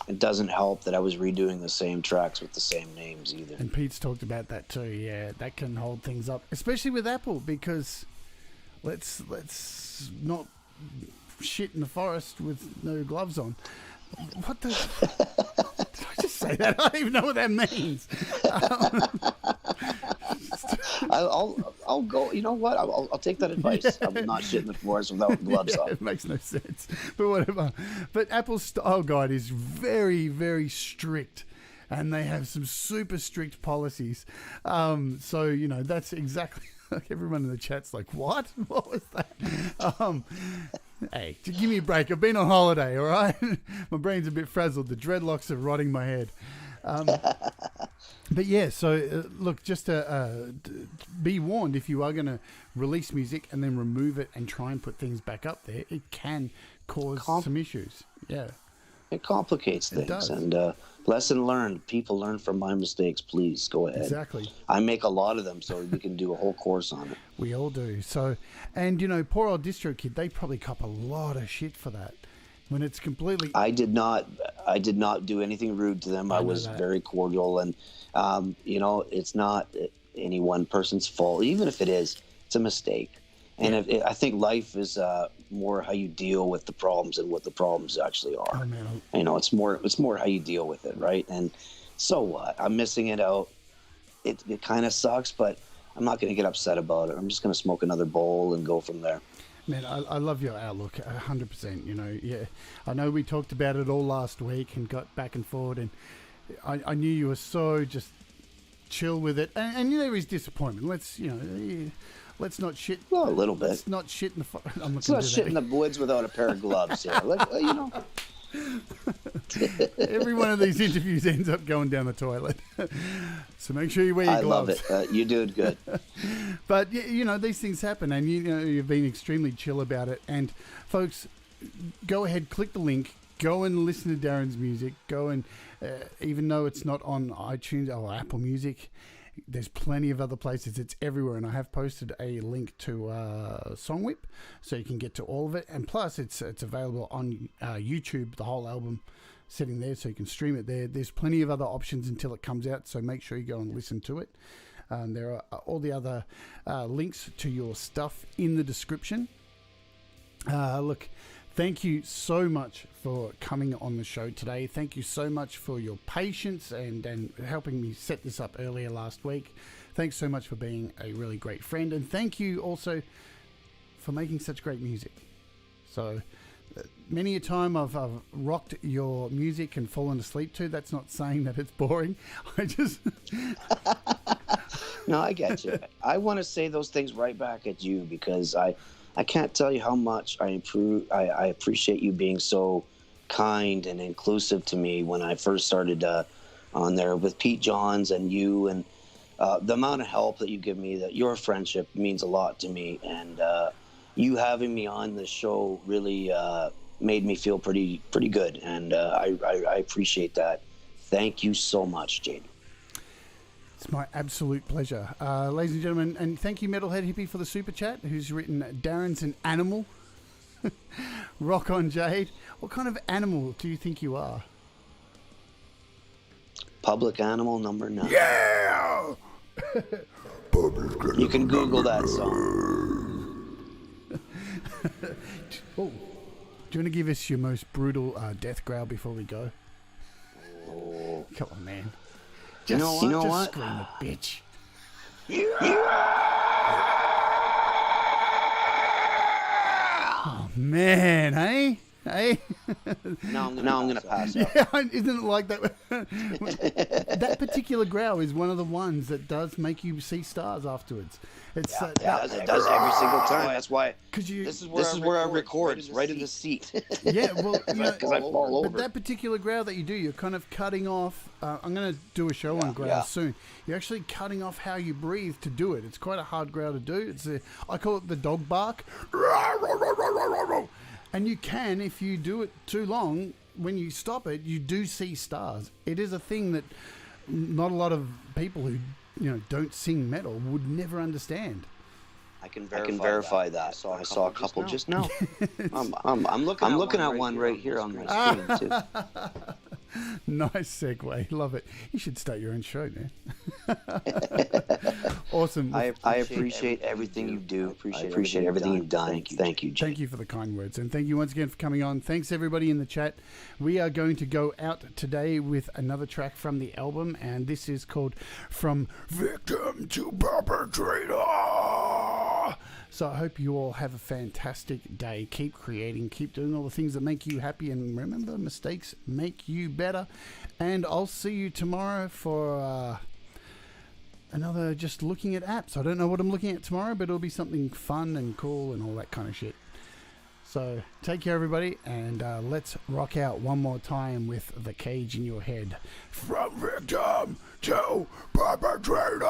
It doesn't help that I was redoing the same tracks with the same names either. And Pete's talked about that too. Yeah, that can hold things up, especially with Apple, because let's not shit in the forest with no gloves on. What the? Did I just say that? I don't even know what that means. I'll go. You know what? I'll take that advice. Yeah. I will not shit in the forest without gloves on. It makes no sense, but whatever. But Apple's style guide is very, very strict, and they have some super strict policies. So that's exactly like everyone in the chat's like, "What? What was that?" Hey, give me a break. I've been on holiday, all right? My brain's a bit frazzled. The dreadlocks are rotting my head. But yeah, so look, just to be warned, if you are going to release music and then remove it and try and put things back up there, it can cause some issues. Yeah. It complicates things. And Lesson learned. People learn from my mistakes. Please go ahead. Exactly. I make a lot of them, so we can do a whole course on it. We all do. So, and poor old Distro Kid, they probably cop a lot of shit for that. When it's completely... I did not do anything rude to them. I was very cordial, and it's not any one person's fault. Even if it is, it's a mistake. And I think life is more how you deal with the problems and what the problems actually are. Oh, man. It's more how you deal with it, right? And so what? I'm missing it out. It kind of sucks, but I'm not going to get upset about it. I'm just going to smoke another bowl and go from there. Man, I love your outlook, 100%. Yeah, I know we talked about it all last week and got back and forward, and I knew you were so just chill with it. And there is disappointment. Let's not shit. Well, a little bit. Let's not shit in the. Let's not shit in the woods without a pair of gloves here. Every one of these interviews ends up going down the toilet. So make sure you wear your gloves. I love it. You do it good. But, these things happen, and you've been extremely chill about it. And, folks, go ahead, click the link, go and listen to Darren's music. Go and, even though it's not on iTunes or Apple Music, there's plenty of other places. It's everywhere, and I have posted a link to Songwhip, so you can get to all of it. And plus, it's available on YouTube, the whole album sitting there, so you can stream it there. There's plenty of other options until it comes out, so make sure you go and listen to it. There are all the other links to your stuff in the description. Look, thank you so much for coming on the show today. Thank you so much for your patience and helping me set this up earlier last week. Thanks so much for being a really great friend. And thank you also for making such great music. So many a time I've rocked your music and fallen asleep to. That's not saying that it's boring. I just... No, I get you. I want to say those things right back at you because I can't tell you how much I appreciate you being so kind and inclusive to me when I first started on there with Pete Johns and you, and the amount of help that you give me, that your friendship means a lot to me, and you having me on the show really made me feel pretty good, and I appreciate that. Thank you so much, Jade. It's my absolute pleasure. Ladies and gentlemen, and thank you, Metalhead Hippie, for the super chat, who's written, Darren's an animal. Rock on, Jade. What kind of animal do you think you are? Public animal number 9. Yeah! You can Google that song. Oh, do you want to give us your most brutal death growl before we go? Oh. Come on, man. You know what? Scream a bitch. Oh, man, hey? Hey? Now I'm going to pass out. Yeah, isn't it like that? That particular growl is one of the ones that does make you see stars afterwards. It's it does every single time. That's why this is where I record. It's right in the seat. Yeah, well, because I fall over. But that particular growl that you do, you're kind of cutting off. I'm going to do a show on growls soon. You're actually cutting off how you breathe to do it. It's quite a hard growl to do. I call it the dog bark. And you can, if you do it too long, when you stop it, you do see stars. It is a thing that not a lot of people who don't sing metal would never understand. I can verify that. I saw a couple just now. I'm looking at one right here on my screen too. Nice segue. Love it. You should start your own show, man. Awesome. I appreciate everything you do. I appreciate everything you've done. Thank you, Jay. Thank you for the kind words. And thank you once again for coming on. Thanks, everybody in the chat. We are going to go out today with another track from the album, and this is called From Victim to Perpetrator. So I hope you all have a fantastic day. Keep creating, keep doing all the things that make you happy, and remember, mistakes make you better. And I'll see you tomorrow for another just looking at apps. I don't know what I'm looking at tomorrow, but it'll be something fun and cool and all that kind of shit. So take care, everybody, and let's rock out one more time with The Cage in Your Head. From victim to perpetrator.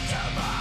to my